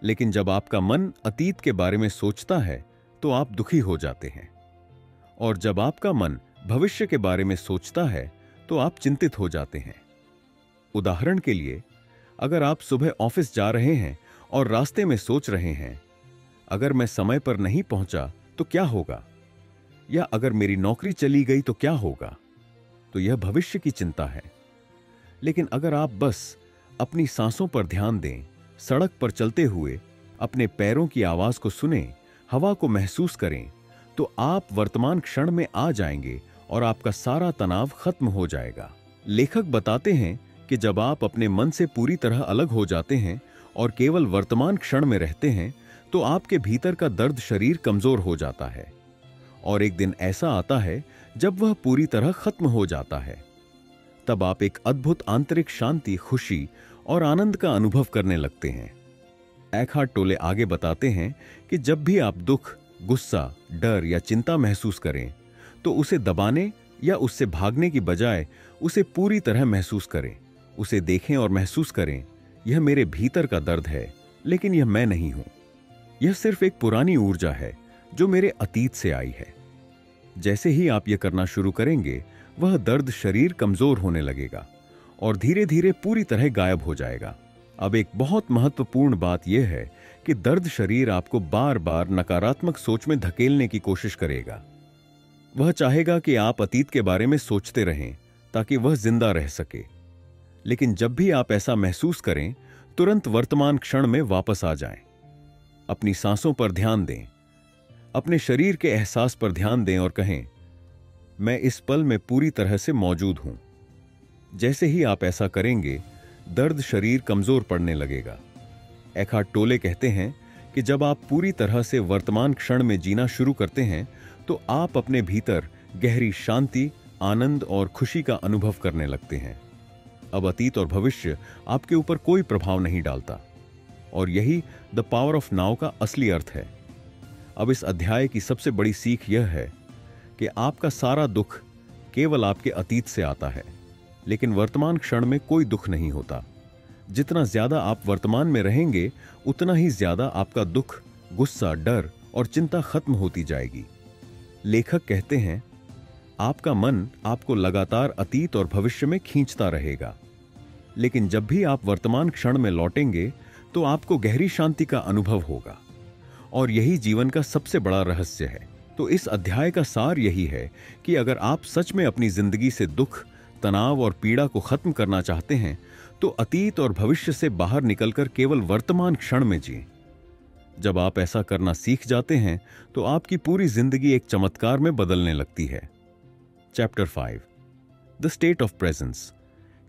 लेकिन जब आपका मन अतीत के बारे में सोचता है तो आप दुखी हो जाते हैं, और जब आपका मन भविष्य के बारे में सोचता है तो आप चिंतित हो जाते हैं। उदाहरण के लिए, अगर आप सुबह ऑफिस जा रहे हैं और रास्ते में सोच रहे हैं, अगर मैं समय पर नहीं पहुंचा तो क्या होगा, या अगर मेरी नौकरी चली गई तो क्या होगा, तो यह भविष्य की चिंता है। लेकिन अगर आप बस अपनी सांसों पर ध्यान दें, सड़क पर चलते हुए अपने पैरों की आवाज को सुनें, हवा को महसूस करें, तो आप वर्तमान क्षण में आ जाएंगे और आपका सारा तनाव खत्म हो जाएगा। लेखक बताते हैं कि जब आप अपने मन से पूरी तरह अलग हो जाते हैं और केवल वर्तमान क्षण में रहते हैं, तो आपके भीतर का दर्द शरीर कमजोर हो जाता है, और एक दिन ऐसा आता है जब वह पूरी तरह खत्म हो जाता है। तब आप एक अद्भुत आंतरिक शांति, खुशी और आनंद का अनुभव करने लगते हैं। एकहार्ट टोले आगे बताते हैं कि जब भी आप दुख, गुस्सा, डर या चिंता महसूस करें, तो उसे दबाने या उससे भागने की बजाय उसे पूरी तरह महसूस करें। उसे देखें और महसूस करें, यह मेरे भीतर का दर्द है, लेकिन यह मैं नहीं हूं। यह सिर्फ एक पुरानी ऊर्जा है जो मेरे अतीत से आई है। जैसे ही आप यह करना शुरू करेंगे, वह दर्द शरीर कमजोर होने लगेगा और धीरे धीरे पूरी तरह गायब हो जाएगा। अब एक बहुत महत्वपूर्ण बात यह है कि दर्द शरीर आपको बार बार नकारात्मक सोच में धकेलने की कोशिश करेगा। वह चाहेगा कि आप अतीत के बारे में सोचते रहें ताकि वह जिंदा रह सके। लेकिन जब भी आप ऐसा महसूस करें, तुरंत वर्तमान क्षण में वापस आ जाएं। अपनी सांसों पर ध्यान दें, अपने शरीर के एहसास पर ध्यान दें और कहें, मैं इस पल में पूरी तरह से मौजूद हूं। जैसे ही आप ऐसा करेंगे, दर्द शरीर कमजोर पड़ने लगेगा। एकहार्ट टोले कहते हैं कि जब आप पूरी तरह से वर्तमान क्षण में जीना शुरू करते हैं, तो आप अपने भीतर गहरी शांति, आनंद और खुशी का अनुभव करने लगते हैं। अब अतीत और भविष्य आपके ऊपर कोई प्रभाव नहीं डालता, और यही द पावर ऑफ नाउ का असली अर्थ है। अब इस अध्याय की सबसे बड़ी सीख यह है कि आपका सारा दुख केवल आपके अतीत से आता है, लेकिन वर्तमान क्षण में कोई दुख नहीं होता। जितना ज्यादा आप वर्तमान में रहेंगे, उतना ही ज्यादा आपका दुख, गुस्सा, डर और चिंता खत्म होती जाएगी। लेखक कहते हैं, आपका मन आपको लगातार अतीत और भविष्य में खींचता रहेगा, लेकिन जब भी आप वर्तमान क्षण में लौटेंगे, तो आपको गहरी शांति का अनुभव होगा, और यही जीवन का सबसे बड़ा रहस्य है। तो इस अध्याय का सार यही है कि अगर आप सच में अपनी जिंदगी से दुख, तनाव और पीड़ा को खत्म करना चाहते हैं, तो अतीत और भविष्य से बाहर निकलकर केवल वर्तमान क्षण में जिएं। जब आप ऐसा करना सीख जाते हैं, तो आपकी पूरी जिंदगी एक चमत्कार में बदलने लगती है। Chapter 5, the state of presence.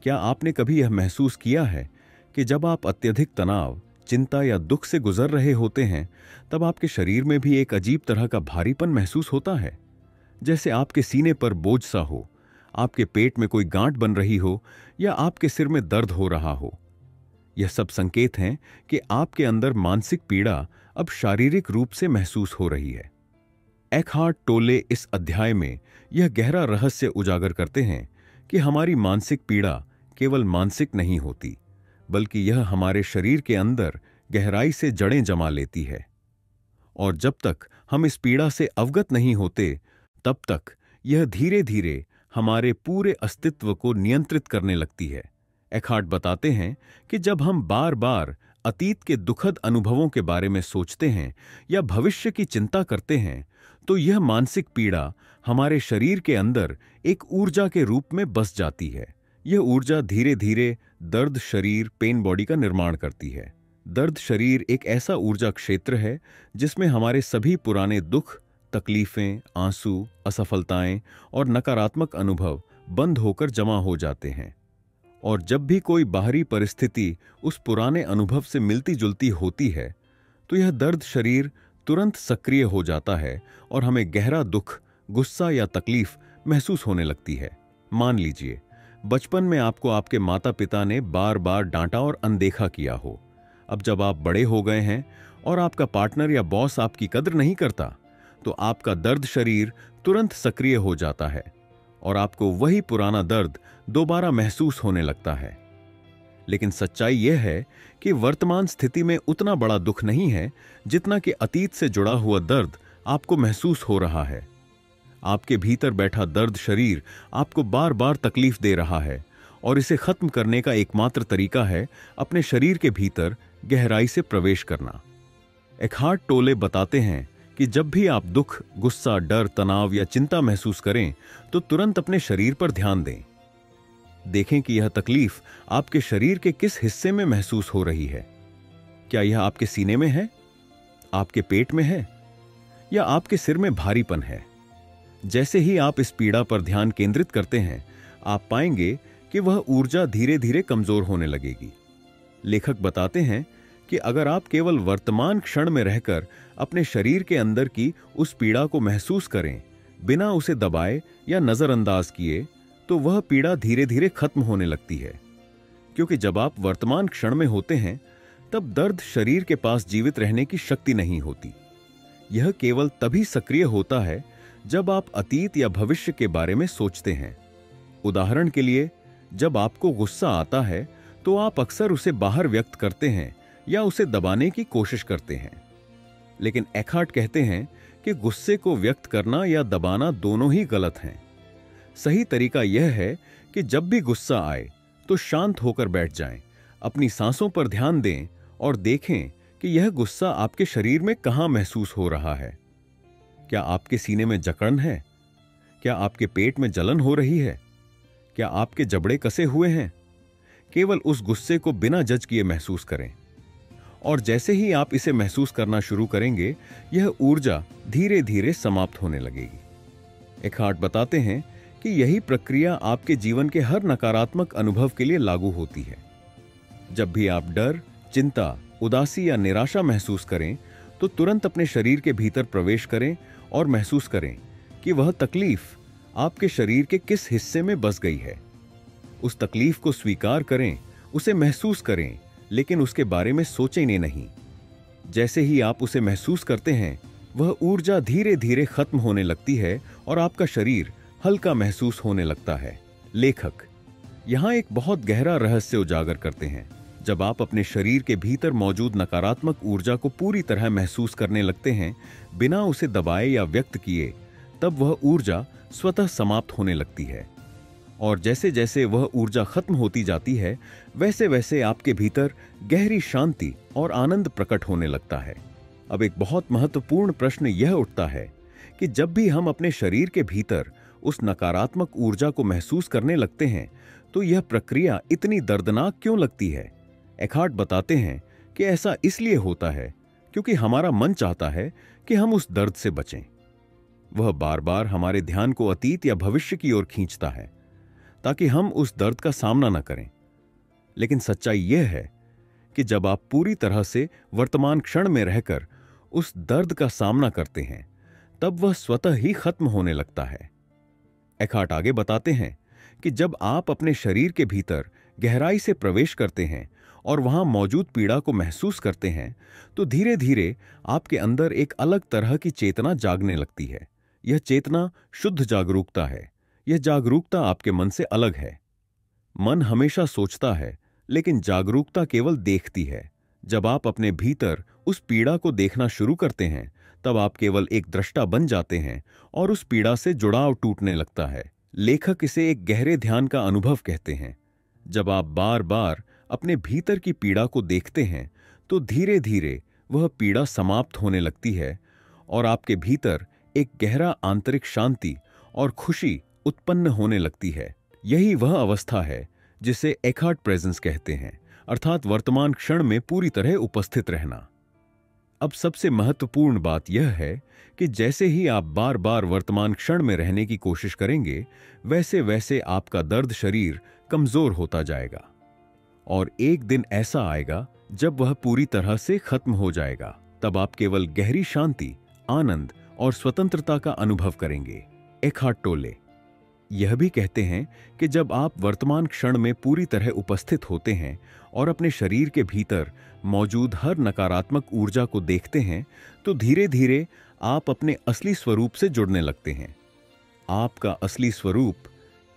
क्या आपने कभी यह महसूस किया है कि जब आप अत्यधिक तनाव, चिंता या दुख से गुजर रहे होते हैं, तब आपके शरीर में भी एक अजीब तरह का भारीपन महसूस होता है, जैसे आपके सीने पर बोझ सा हो, आपके पेट में कोई गांठ बन रही हो, या आपके सिर में दर्द हो रहा हो। यह सब संकेत हैं कि आपके अंदर मानसिक पीड़ा अब शारीरिक रूप से महसूस हो रही है। एकहार्ट टोले इस अध्याय में यह गहरा रहस्य उजागर करते हैं कि हमारी मानसिक पीड़ा केवल मानसिक नहीं होती, बल्कि यह हमारे शरीर के अंदर गहराई से जड़ें जमा लेती है, और जब तक हम इस पीड़ा से अवगत नहीं होते, तब तक यह धीरे धीरे हमारे पूरे अस्तित्व को नियंत्रित करने लगती है। एकहार्ट बताते हैं कि जब हम बार बार अतीत के दुखद अनुभवों के बारे में सोचते हैं या भविष्य की चिंता करते हैं, तो यह मानसिक पीड़ा हमारे शरीर के अंदर एक ऊर्जा के रूप में बस जाती है। यह ऊर्जा धीरे धीरे दर्द शरीर, पेन बॉडी का निर्माण करती है। दर्द शरीर एक ऐसा ऊर्जा क्षेत्र है जिसमें हमारे सभी पुराने दुख, तकलीफें, आंसू, असफलताएं और नकारात्मक अनुभव बंद होकर जमा हो जाते हैं, और जब भी कोई बाहरी परिस्थिति उस पुराने अनुभव से मिलती जुलती होती है, तो यह दर्द शरीर तुरंत सक्रिय हो जाता है और हमें गहरा दुख, गुस्सा या तकलीफ महसूस होने लगती है। मान लीजिए, बचपन में आपको आपके माता पिता ने बार बार डांटा और अनदेखा किया हो। अब जब आप बड़े हो गए हैं और आपका पार्टनर या बॉस आपकी कद्र नहीं करता, तो आपका दर्द शरीर तुरंत सक्रिय हो जाता है और आपको वही पुराना दर्द दोबारा महसूस होने लगता है। लेकिन सच्चाई यह है कि वर्तमान स्थिति में उतना बड़ा दुख नहीं है जितना कि अतीत से जुड़ा हुआ दर्द आपको महसूस हो रहा है। आपके भीतर बैठा दर्द शरीर आपको बार बार तकलीफ दे रहा है और इसे खत्म करने का एकमात्र तरीका है अपने शरीर के भीतर गहराई से प्रवेश करना। एखार्ट टोले बताते हैं कि जब भी आप दुख, गुस्सा, डर, तनाव या चिंता महसूस करें तो तुरंत अपने शरीर पर ध्यान दें। देखें कि यह तकलीफ आपके शरीर के किस हिस्से में महसूस हो रही है। क्या यह आपके सीने में है, आपके पेट में है, या आपके सिर में भारीपन है? जैसे ही आप इस पीड़ा पर ध्यान केंद्रित करते हैं, आप पाएंगे कि वह ऊर्जा धीरे धीरे कमजोर होने लगेगी। लेखक बताते हैं कि अगर आप केवल वर्तमान क्षण में रहकर अपने शरीर के अंदर की उस पीड़ा को महसूस करें, बिना उसे दबाए या नजरअंदाज किए, तो वह पीड़ा धीरे धीरे खत्म होने लगती है। क्योंकि जब आप वर्तमान क्षण में होते हैं, तब दर्द शरीर के पास जीवित रहने की शक्ति नहीं होती। यह केवल तभी सक्रिय होता है जब आप अतीत या भविष्य के बारे में सोचते हैं। उदाहरण के लिए, जब आपको गुस्सा आता है तो आप अक्सर उसे बाहर व्यक्त करते हैं या उसे दबाने की कोशिश करते हैं। लेकिन एखार्ट कहते हैं कि गुस्से को व्यक्त करना या दबाना दोनों ही गलत हैं। सही तरीका यह है कि जब भी गुस्सा आए तो शांत होकर बैठ जाएं, अपनी सांसों पर ध्यान दें और देखें कि यह गुस्सा आपके शरीर में कहां महसूस हो रहा है। क्या आपके सीने में जकड़न है? क्या आपके पेट में जलन हो रही है? क्या आपके जबड़े कसे हुए हैं? केवल उस गुस्से को बिना जज किए महसूस करें, और जैसे ही आप इसे महसूस करना शुरू करेंगे, यह ऊर्जा धीरे धीरे समाप्त होने लगेगी। एखार्ट बताते हैं कि यही प्रक्रिया आपके जीवन के हर नकारात्मक अनुभव के लिए लागू होती है। जब भी आप डर, चिंता, उदासी या निराशा महसूस करें, तो तुरंत अपने शरीर के भीतर प्रवेश करें और महसूस करें कि वह तकलीफ आपके शरीर के किस हिस्से में बस गई है। उस तकलीफ को स्वीकार करें, उसे महसूस करें, लेकिन उसके बारे में सोचें नहीं। जैसे ही आप उसे महसूस करते हैं, वह ऊर्जा धीरे धीरे खत्म होने लगती है और आपका शरीर हल्का महसूस होने लगता है। लेखक यहां एक बहुत गहरा रहस्य उजागर करते हैं। जब आप अपने शरीर के भीतर मौजूद नकारात्मक ऊर्जा को पूरी तरह महसूस करने लगते हैं, बिना उसे दबाए या व्यक्त किए, तब वह ऊर्जा स्वतः समाप्त होने लगती है। और जैसे जैसे वह ऊर्जा खत्म होती जाती है, वैसे वैसे आपके भीतर गहरी शांति और आनंद प्रकट होने लगता है। अब एक बहुत महत्वपूर्ण प्रश्न यह उठता है कि जब भी हम अपने शरीर के भीतर उस नकारात्मक ऊर्जा को महसूस करने लगते हैं, तो यह प्रक्रिया इतनी दर्दनाक क्यों लगती है? एखार्ट बताते हैं कि ऐसा इसलिए होता है क्योंकि हमारा मन चाहता है कि हम उस दर्द से बचें। वह बार बार हमारे ध्यान को अतीत या भविष्य की ओर खींचता है ताकि हम उस दर्द का सामना न करें। लेकिन सच्चाई यह है कि जब आप पूरी तरह से वर्तमान क्षण में रहकर उस दर्द का सामना करते हैं, तब वह स्वतः ही खत्म होने लगता है। एखार्ट आगे बताते हैं कि जब आप अपने शरीर के भीतर गहराई से प्रवेश करते हैं और वहां मौजूद पीड़ा को महसूस करते हैं, तो धीरे धीरे आपके अंदर एक अलग तरह की चेतना जागने लगती है। यह चेतना शुद्ध जागरूकता है। यह जागरूकता आपके मन से अलग है। मन हमेशा सोचता है, लेकिन जागरूकता केवल देखती है। जब आप अपने भीतर उस पीड़ा को देखना शुरू करते हैं, तब आप केवल एक दृष्टा बन जाते हैं और उस पीड़ा से जुड़ाव टूटने लगता है। लेखक इसे एक गहरे ध्यान का अनुभव कहते हैं। जब आप बार बार अपने भीतर की पीड़ा को देखते हैं, तो धीरे धीरे वह पीड़ा समाप्त होने लगती है और आपके भीतर एक गहरा आंतरिक शांति और खुशी उत्पन्न होने लगती है। यही वह अवस्था है जिसे एखार्ट प्रेजेंस कहते हैं, अर्थात वर्तमान क्षण में पूरी तरह उपस्थित रहना। अब सबसे महत्वपूर्ण बात यह है कि जैसे ही आप बार बार वर्तमान क्षण में रहने की कोशिश करेंगे, वैसे वैसे आपका दर्द शरीर कमजोर होता जाएगा और एक दिन ऐसा आएगा जब वह पूरी तरह से खत्म हो जाएगा। तब आप केवल गहरी शांति, आनंद और स्वतंत्रता का अनुभव करेंगे। एखार्ट टोले यह भी कहते हैं कि जब आप वर्तमान क्षण में पूरी तरह उपस्थित होते हैं और अपने शरीर के भीतर मौजूद हर नकारात्मक ऊर्जा को देखते हैं, तो धीरे धीरे आप अपने असली स्वरूप से जुड़ने लगते हैं। आपका असली स्वरूप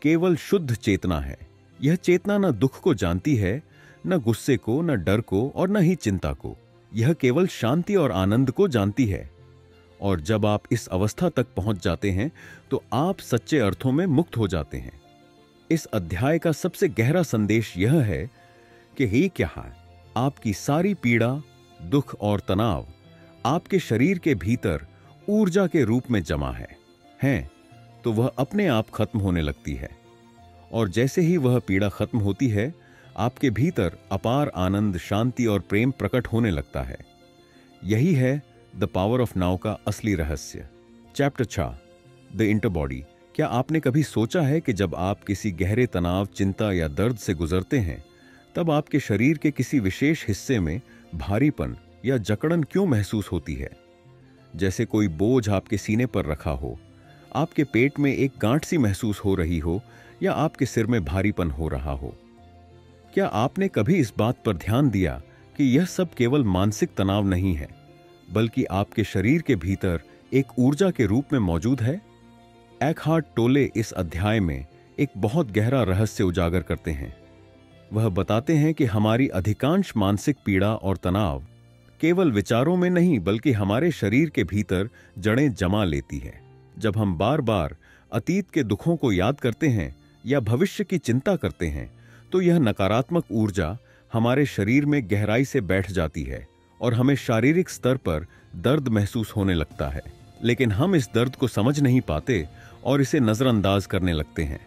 केवल शुद्ध चेतना है। यह चेतना न दुख को जानती है, न गुस्से को, न डर को और न ही चिंता को। यह केवल शांति और आनंद को जानती है। और जब आप इस अवस्था तक पहुंच जाते हैं तो आप सच्चे अर्थों में मुक्त हो जाते हैं। इस अध्याय का सबसे गहरा संदेश यह है कि हे क्या है, आपकी सारी पीड़ा, दुख और तनाव आपके शरीर के भीतर ऊर्जा के रूप में जमा है तो वह अपने आप खत्म होने लगती है। और जैसे ही वह पीड़ा खत्म होती है, आपके भीतर अपार आनंद, शांति और प्रेम प्रकट होने लगता है। यही है द पावर ऑफ नाउ का असली रहस्य। Chapter 6, the inter body. क्या आपने कभी सोचा है कि जब आप किसी गहरे तनाव, चिंता या दर्द से गुजरते हैं, तब आपके शरीर के किसी विशेष हिस्से में भारीपन या जकड़न क्यों महसूस होती है? जैसे कोई बोझ आपके सीने पर रखा हो, आपके पेट में एक गांठ सी महसूस हो रही हो या आपके सिर में भारीपन हो रहा हो। क्या आपने कभी इस बात पर ध्यान दिया कि यह सब केवल मानसिक तनाव नहीं है, बल्कि आपके शरीर के भीतर एक ऊर्जा के रूप में मौजूद है? एकहार्ट टोले इस अध्याय में एक बहुत गहरा रहस्य उजागर करते हैं। वह बताते हैं कि हमारी अधिकांश मानसिक पीड़ा और तनाव केवल विचारों में नहीं, बल्कि हमारे शरीर के भीतर जड़ें जमा लेती है। जब हम बार बार अतीत के दुखों को याद करते हैं या भविष्य की चिंता करते हैं, तो यह नकारात्मक ऊर्जा हमारे शरीर में गहराई से बैठ जाती है और हमें शारीरिक स्तर पर दर्द महसूस होने लगता है। लेकिन हम इस दर्द को समझ नहीं पाते और इसे नजरअंदाज करने लगते हैं।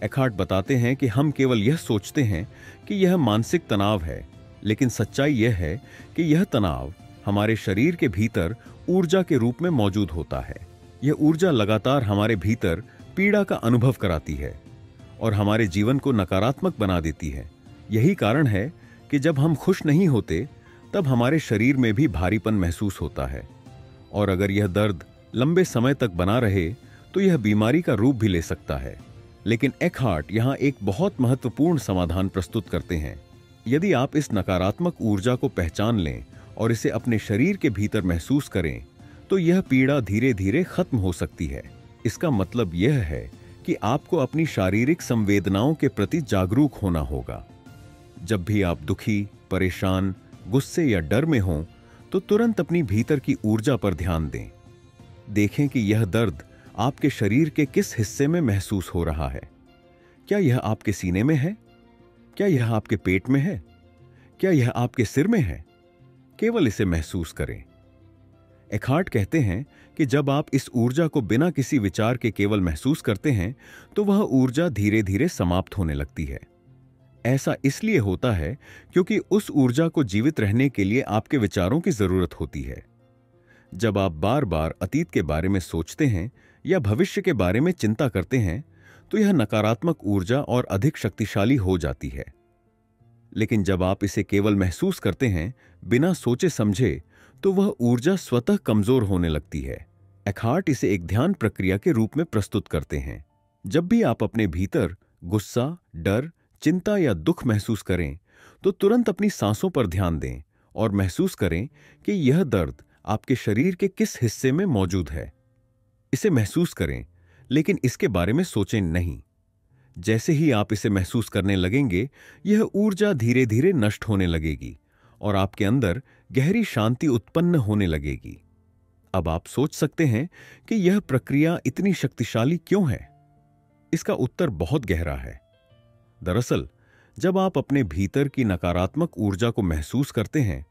एकहार्ट बताते हैं कि हम केवल यह सोचते हैं कि यह मानसिक तनाव है, लेकिन सच्चाई यह है कि यह तनाव हमारे शरीर के भीतर ऊर्जा के रूप में मौजूद होता है। यह ऊर्जा लगातार हमारे भीतर पीड़ा का अनुभव कराती है और हमारे जीवन को नकारात्मक बना देती है। यही कारण है कि जब हम खुश नहीं होते, तब हमारे शरीर में भी भारीपन महसूस होता है। और अगर यह दर्द लंबे समय तक बना रहे तो यह बीमारी का रूप भी ले सकता है। लेकिन एकहार्ट यहां एक बहुत महत्वपूर्ण समाधान प्रस्तुत करते हैं। यदि आप इस नकारात्मक ऊर्जा को पहचान लें और इसे अपने शरीर के भीतर महसूस करें, तो यह पीड़ा धीरे धीरे खत्म हो सकती है। इसका मतलब यह है कि आपको अपनी शारीरिक संवेदनाओं के प्रति जागरूक होना होगा। जब भी आप दुखी, परेशान, गुस्से या डर में हों, तो तुरंत अपनी भीतर की ऊर्जा पर ध्यान दें। देखें कि यह दर्द आपके शरीर के किस हिस्से में महसूस हो रहा है। क्या यह आपके सीने में है? क्या यह आपके पेट में है? क्या यह आपके सिर में है? केवल इसे महसूस करें। एकहार्ट कहते हैं कि जब आप इस ऊर्जा को बिना किसी विचार के केवल महसूस करते हैं, तो वह ऊर्जा धीरे धीरे समाप्त होने लगती है। ऐसा इसलिए होता है क्योंकि उस ऊर्जा को जीवित रहने के लिए आपके विचारों की जरूरत होती है। जब आप बार बार अतीत के बारे में सोचते हैं या भविष्य के बारे में चिंता करते हैं, तो यह नकारात्मक ऊर्जा और अधिक शक्तिशाली हो जाती है। लेकिन जब आप इसे केवल महसूस करते हैं बिना सोचे समझे, तो वह ऊर्जा स्वतः कमजोर होने लगती है। एकहार्ट इसे एक ध्यान प्रक्रिया के रूप में प्रस्तुत करते हैं। जब भी आप अपने भीतर गुस्सा, डर, चिंता या दुख महसूस करें, तो तुरंत अपनी सांसों पर ध्यान दें और महसूस करें कि यह दर्द आपके शरीर के किस हिस्से में मौजूद है। इसे महसूस करें, लेकिन इसके बारे में सोचें नहीं। जैसे ही आप इसे महसूस करने लगेंगे, यह ऊर्जा धीरे धीरे नष्ट होने लगेगी और आपके अंदर गहरी शांति उत्पन्न होने लगेगी। अब आप सोच सकते हैं कि यह प्रक्रिया इतनी शक्तिशाली क्यों है? इसका उत्तर बहुत गहरा है। दरअसल, जब आप अपने भीतर की नकारात्मक ऊर्जा को महसूस करते हैं,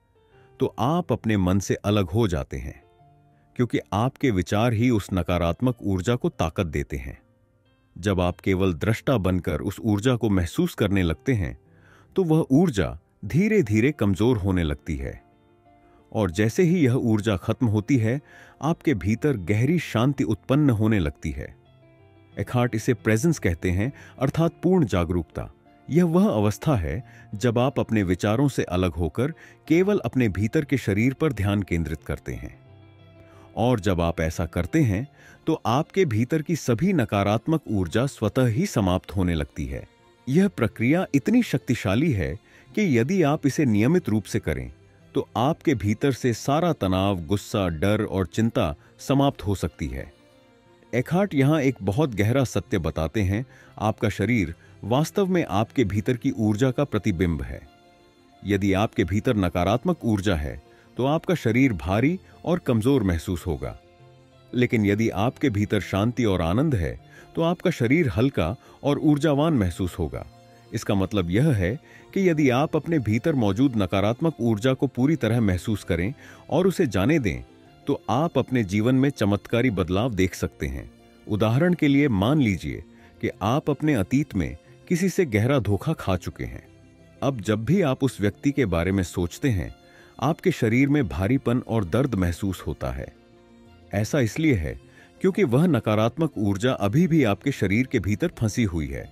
तो आप अपने मन से अलग हो जाते हैं, क्योंकि आपके विचार ही उस नकारात्मक ऊर्जा को ताकत देते हैं। जब आप केवल दृष्टा बनकर उस ऊर्जा को महसूस करने लगते हैं, तो वह ऊर्जा धीरे धीरे कमजोर होने लगती है। और जैसे ही यह ऊर्जा खत्म होती है, आपके भीतर गहरी शांति उत्पन्न होने लगती है। एकहार्ट इसे प्रेजेंस कहते हैं, अर्थात पूर्ण जागरूकता। यह वह अवस्था है जब आप अपने विचारों से अलग होकर केवल अपने भीतर के शरीर पर ध्यान केंद्रित करते हैं। और जब आप ऐसा करते हैं, तो आपके भीतर की सभी नकारात्मक ऊर्जा स्वतः ही समाप्त होने लगती है। यह प्रक्रिया इतनी शक्तिशाली है कि यदि आप इसे नियमित रूप से करें, तो आपके भीतर से सारा तनाव, गुस्सा, डर और चिंता समाप्त हो सकती है। एकहार्ट यहां एक बहुत गहरा सत्य बताते हैं। आपका शरीर वास्तव में आपके भीतर की ऊर्जा का प्रतिबिंब है। यदि आपके भीतर नकारात्मक ऊर्जा है तो आपका शरीर भारी और कमजोर महसूस होगा, लेकिन यदि आपके भीतर शांति और आनंद है तो आपका शरीर हल्का और ऊर्जावान महसूस होगा। इसका मतलब यह है कि यदि आप अपने भीतर मौजूद नकारात्मक ऊर्जा को पूरी तरह महसूस करें और उसे जाने दें, तो आप अपने जीवन में चमत्कारी बदलाव देख सकते हैं। उदाहरण के लिए मान लीजिए कि आप अपने अतीत में किसी से गहरा धोखा खा चुके हैं। अब जब भी आप उस व्यक्ति के बारे में सोचते हैं, आपके शरीर में भारीपन और दर्द महसूस होता है। ऐसा इसलिए है क्योंकि वह नकारात्मक ऊर्जा अभी भी आपके शरीर के भीतर फंसी हुई है।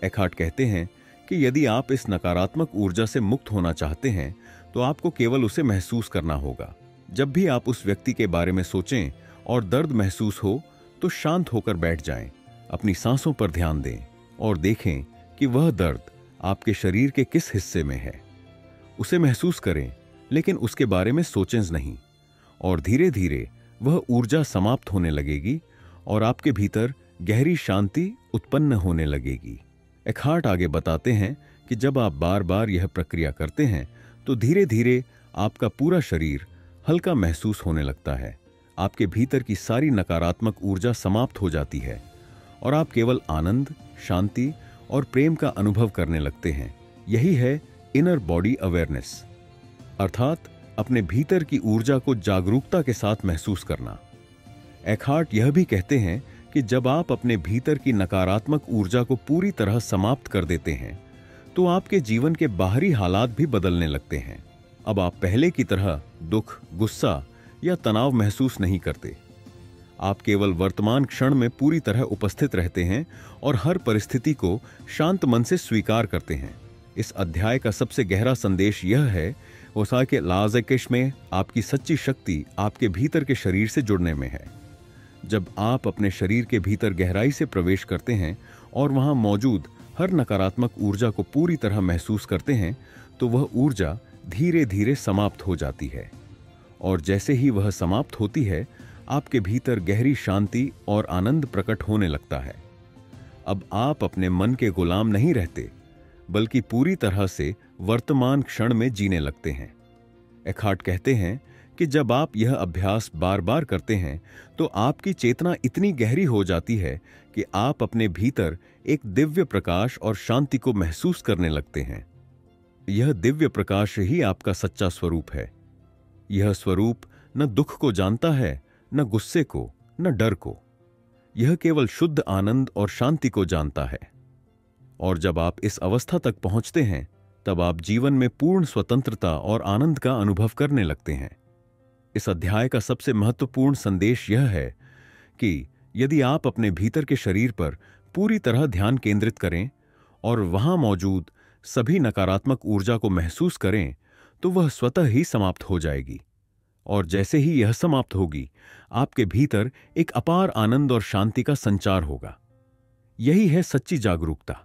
एखार्ट कहते हैं कि यदि आप इस नकारात्मक ऊर्जा से मुक्त होना चाहते हैं तो आपको केवल उसे महसूस करना होगा। जब भी आप उस व्यक्ति के बारे में सोचें और दर्द महसूस हो तो शांत होकर बैठ जाएं, अपनी सांसों पर ध्यान दें और देखें कि वह दर्द आपके शरीर के किस हिस्से में है। उसे महसूस करें, लेकिन उसके बारे में सोचें नहीं, और धीरे धीरे वह ऊर्जा समाप्त होने लगेगी और आपके भीतर गहरी शांति उत्पन्न होने लगेगी। एखार्ट आगे बताते हैं कि जब आप बार बार यह प्रक्रिया करते हैं तो धीरे धीरे आपका पूरा शरीर हल्का महसूस होने लगता है। आपके भीतर की सारी नकारात्मक ऊर्जा समाप्त हो जाती है और आप केवल आनंद, शांति और प्रेम का अनुभव करने लगते हैं। यही है इनर बॉडी अवेयरनेस, अर्थात अपने भीतर की ऊर्जा को जागरूकता के साथ महसूस करना। एखार्ट यह भी कहते हैं कि जब आप अपने भीतर की नकारात्मक ऊर्जा को पूरी तरह समाप्त कर देते हैं तो आपके जीवन के बाहरी हालात भी बदलने लगते हैं। अब आप पहले की तरह दुख, गुस्सा या तनाव महसूस नहीं करते। आप केवल वर्तमान क्षण में पूरी तरह उपस्थित रहते हैं और हर परिस्थिति को शांत मन से स्वीकार करते हैं। इस अध्याय का सबसे गहरा संदेश यह है कि लाज़ेकिश में आपकी सच्ची शक्ति आपके भीतर के शरीर से जुड़ने में है। जब आप अपने शरीर के भीतर गहराई से प्रवेश करते हैं और वहां मौजूद हर नकारात्मक ऊर्जा को पूरी तरह महसूस करते हैं तो वह ऊर्जा धीरे धीरे समाप्त हो जाती है, और जैसे ही वह समाप्त होती है आपके भीतर गहरी शांति और आनंद प्रकट होने लगता है। अब आप अपने मन के गुलाम नहीं रहते, बल्कि पूरी तरह से वर्तमान क्षण में जीने लगते हैं। एखार्ट कहते हैं कि जब आप यह अभ्यास बार बार करते हैं तो आपकी चेतना इतनी गहरी हो जाती है कि आप अपने भीतर एक दिव्य प्रकाश और शांति को महसूस करने लगते हैं। यह दिव्य प्रकाश ही आपका सच्चा स्वरूप है। यह स्वरूप न दुख को जानता है, न गुस्से को, न डर को। यह केवल शुद्ध आनंद और शांति को जानता है। और जब आप इस अवस्था तक पहुंचते हैं तब आप जीवन में पूर्ण स्वतंत्रता और आनंद का अनुभव करने लगते हैं। इस अध्याय का सबसे महत्वपूर्ण संदेश यह है कि यदि आप अपने भीतर के शरीर पर पूरी तरह ध्यान केंद्रित करें और वहां मौजूद सभी नकारात्मक ऊर्जा को महसूस करें तो वह स्वतः ही समाप्त हो जाएगी, और जैसे ही यह समाप्त होगी आपके भीतर एक अपार आनंद और शांति का संचार होगा। यही है सच्ची जागरूकता।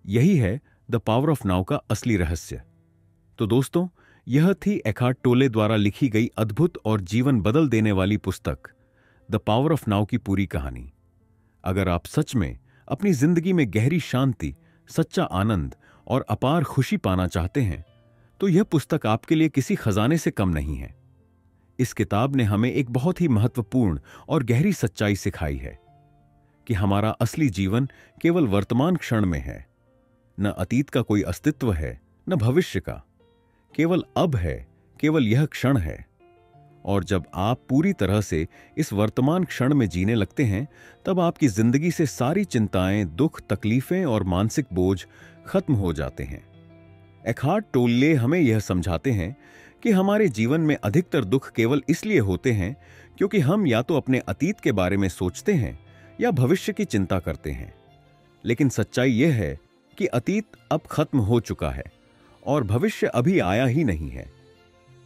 यही है द पावर ऑफ नाउ का असली रहस्य। तो दोस्तों, यह थी एखार्ट टोले द्वारा लिखी गई अद्भुत और जीवन बदल देने वाली पुस्तक द पावर ऑफ नाउ की पूरी कहानी। अगर आप सच में अपनी जिंदगी में गहरी शांति, सच्चा आनंद और अपार खुशी पाना चाहते हैं तो यह पुस्तक आपके लिए किसी खजाने से कम नहीं है। इस किताब ने हमें एक बहुत ही महत्वपूर्ण और गहरी सच्चाई सिखाई है कि हमारा असली जीवन केवल वर्तमान क्षण में है। न अतीत का कोई अस्तित्व है, न भविष्य का। केवल अब है, केवल यह क्षण है। और जब आप पूरी तरह से इस वर्तमान क्षण में जीने लगते हैं तब आपकी जिंदगी से सारी चिंताएं, दुख, तकलीफें और मानसिक बोझ खत्म हो जाते हैं। एखार्ट टोले हमें यह समझाते हैं कि हमारे जीवन में अधिकतर दुख केवल इसलिए होते हैं क्योंकि हम या तो अपने अतीत के बारे में सोचते हैं या भविष्य की चिंता करते हैं। लेकिन सच्चाई यह है कि अतीत अब खत्म हो चुका है और भविष्य अभी आया ही नहीं है,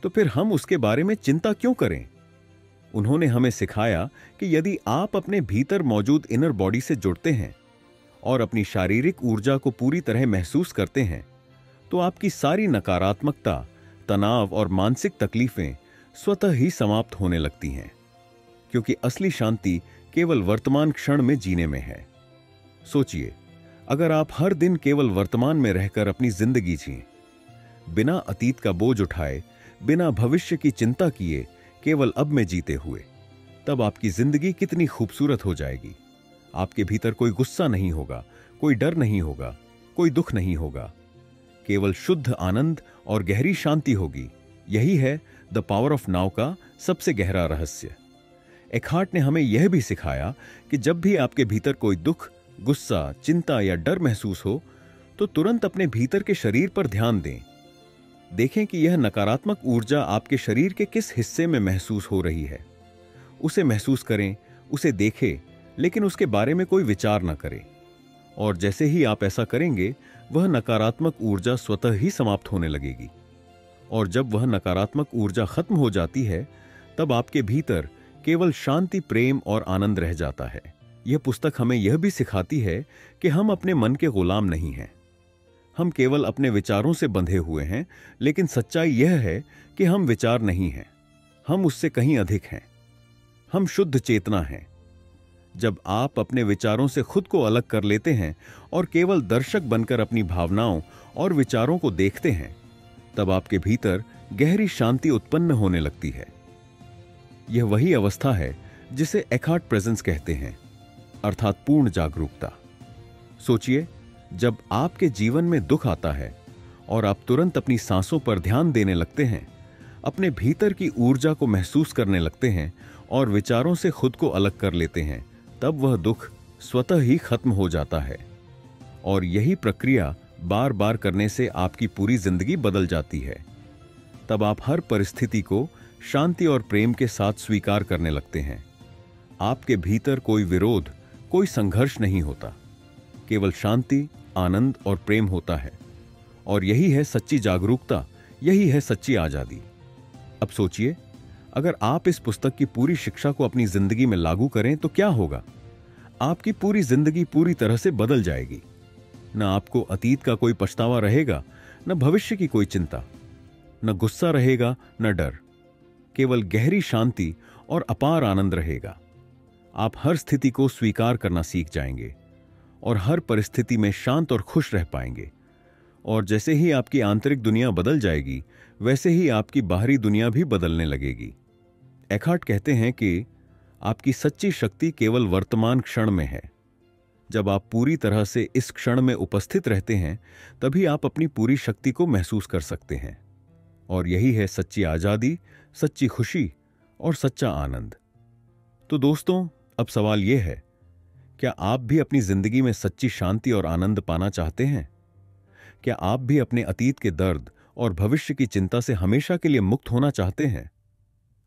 तो फिर हम उसके बारे में चिंता क्यों करें? उन्होंने हमें सिखाया कि यदि आप अपने भीतर मौजूद इनर बॉडी से जुड़ते हैं और अपनी शारीरिक ऊर्जा को पूरी तरह महसूस करते हैं तो आपकी सारी नकारात्मकता, तनाव और मानसिक तकलीफें स्वतः ही समाप्त होने लगती हैं, क्योंकि असली शांति केवल वर्तमान क्षण में जीने में है। सोचिए, अगर आप हर दिन केवल वर्तमान में रहकर अपनी जिंदगी जिएं, बिना अतीत का बोझ उठाए, बिना भविष्य की चिंता किए, केवल अब में जीते हुए, तब आपकी जिंदगी कितनी खूबसूरत हो जाएगी। आपके भीतर कोई गुस्सा नहीं होगा, कोई डर नहीं होगा, कोई दुख नहीं होगा, केवल शुद्ध आनंद और गहरी शांति होगी। यही है द पावर ऑफ नाउ का सबसे गहरा रहस्य। एकहार्ट ने हमें यह भी सिखाया कि जब भी आपके भीतर कोई दुख, गुस्सा, चिंता या डर महसूस हो तो तुरंत अपने भीतर के शरीर पर ध्यान दें। देखें कि यह नकारात्मक ऊर्जा आपके शरीर के किस हिस्से में महसूस हो रही है। उसे महसूस करें, उसे देखें, लेकिन उसके बारे में कोई विचार न करें। और जैसे ही आप ऐसा करेंगे, वह नकारात्मक ऊर्जा स्वतः ही समाप्त होने लगेगी। और जब वह नकारात्मक ऊर्जा खत्म हो जाती है, तब आपके भीतर केवल शांति, प्रेम और आनंद रह जाता है। यह पुस्तक हमें यह भी सिखाती है कि हम अपने मन के गुलाम नहीं हैं। हम केवल अपने विचारों से बंधे हुए हैं, लेकिन सच्चाई यह है कि हम विचार नहीं हैं, हम उससे कहीं अधिक हैं। हम शुद्ध चेतना हैं। जब आप अपने विचारों से खुद को अलग कर लेते हैं और केवल दर्शक बनकर अपनी भावनाओं और विचारों को देखते हैं, तब आपके भीतर गहरी शांति उत्पन्न होने लगती है। यह वही अवस्था है जिसे एकहार्ट प्रेजेंस कहते हैं, अर्थात पूर्ण जागरूकता। सोचिए, जब आपके जीवन में दुख आता है और आप तुरंत अपनी सांसों पर ध्यान देने लगते हैं, अपने भीतर की ऊर्जा को महसूस करने लगते हैं और विचारों से खुद को अलग कर लेते हैं, तब वह दुख स्वतः ही खत्म हो जाता है। और यही प्रक्रिया बार बार करने से आपकी पूरी जिंदगी बदल जाती है। तब आप हर परिस्थिति को शांति और प्रेम के साथ स्वीकार करने लगते हैं। आपके भीतर कोई विरोध, कोई संघर्ष नहीं होता, केवल शांति, आनंद और प्रेम होता है। और यही है सच्ची जागरूकता, यही है सच्ची आजादी। अब सोचिए, अगर आप इस पुस्तक की पूरी शिक्षा को अपनी जिंदगी में लागू करें तो क्या होगा? आपकी पूरी जिंदगी पूरी तरह से बदल जाएगी। न आपको अतीत का कोई पछतावा रहेगा, न भविष्य की कोई चिंता, न गुस्सा रहेगा, न डर। केवल गहरी शांति और अपार आनंद रहेगा। आप हर स्थिति को स्वीकार करना सीख जाएंगे और हर परिस्थिति में शांत और खुश रह पाएंगे। और जैसे ही आपकी आंतरिक दुनिया बदल जाएगी, वैसे ही आपकी बाहरी दुनिया भी बदलने लगेगी। एकहार्ट कहते हैं कि आपकी सच्ची शक्ति केवल वर्तमान क्षण में है। जब आप पूरी तरह से इस क्षण में उपस्थित रहते हैं, तभी आप अपनी पूरी शक्ति को महसूस कर सकते हैं। और यही है सच्ची आजादी, सच्ची खुशी और सच्चा आनंद। तो दोस्तों, अब सवाल यह है, क्या आप भी अपनी जिंदगी में सच्ची शांति और आनंद पाना चाहते हैं? क्या आप भी अपने अतीत के दर्द और भविष्य की चिंता से हमेशा के लिए मुक्त होना चाहते हैं?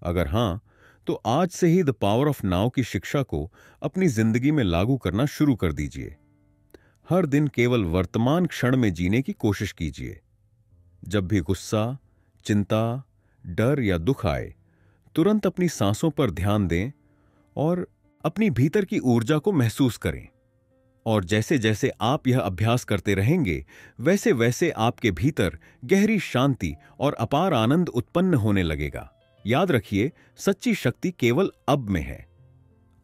अगर हां, तो आज से ही द पावर ऑफ नाउ की शिक्षा को अपनी जिंदगी में लागू करना शुरू कर दीजिए। हर दिन केवल वर्तमान क्षण में जीने की कोशिश कीजिए। जब भी गुस्सा, चिंता, डर या दुख आए, तुरंत अपनी सांसों पर ध्यान दें और अपनी भीतर की ऊर्जा को महसूस करें। और जैसे जैसे आप यह अभ्यास करते रहेंगे, वैसे वैसे आपके भीतर गहरी शांति और अपार आनंद उत्पन्न होने लगेगा। याद रखिए, सच्ची शक्ति केवल अब में है।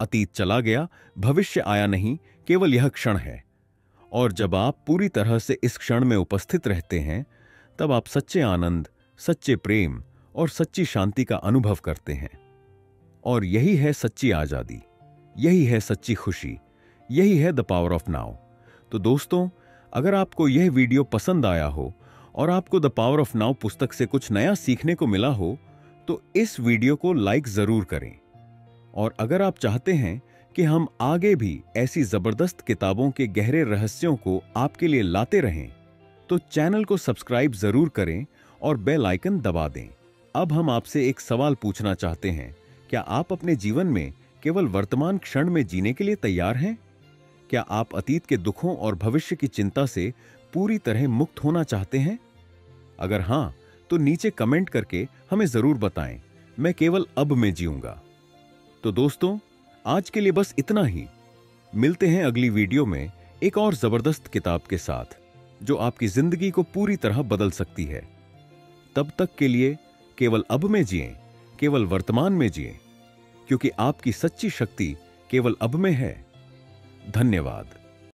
अतीत चला गया, भविष्य आया नहीं, केवल यह क्षण है। और जब आप पूरी तरह से इस क्षण में उपस्थित रहते हैं, तब आप सच्चे आनंद, सच्चे प्रेम और सच्ची शांति का अनुभव करते हैं। और यही है सच्ची आजादी, यही है सच्ची खुशी, यही है द पावर ऑफ नाउ। तो दोस्तों, अगर आपको यह वीडियो पसंद आया हो और आपको द पावर ऑफ नाउ पुस्तक से कुछ नया सीखने को मिला हो, तो इस वीडियो को लाइक जरूर करें। और अगर आप चाहते हैं कि हम आगे भी ऐसी जबरदस्त किताबों के गहरे रहस्यों को आपके लिए लाते रहें, तो चैनल को सब्सक्राइब जरूर करें और बेल आइकन दबा दें। अब हम आपसे एक सवाल पूछना चाहते हैं, क्या आप अपने जीवन में केवल वर्तमान क्षण में जीने के लिए तैयार हैं? क्या आप अतीत के दुखों और भविष्य की चिंता से पूरी तरह मुक्त होना चाहते हैं? अगर हां, तो नीचे कमेंट करके हमें जरूर बताएं, मैं केवल अब में जीऊंगा। तो दोस्तों, आज के लिए बस इतना ही। मिलते हैं अगली वीडियो में एक और जबरदस्त किताब के साथ, जो आपकी जिंदगी को पूरी तरह बदल सकती है। तब तक के लिए केवल अब में जिएं, केवल वर्तमान में जिएं, क्योंकि आपकी सच्ची शक्ति केवल अब में है। धन्यवाद।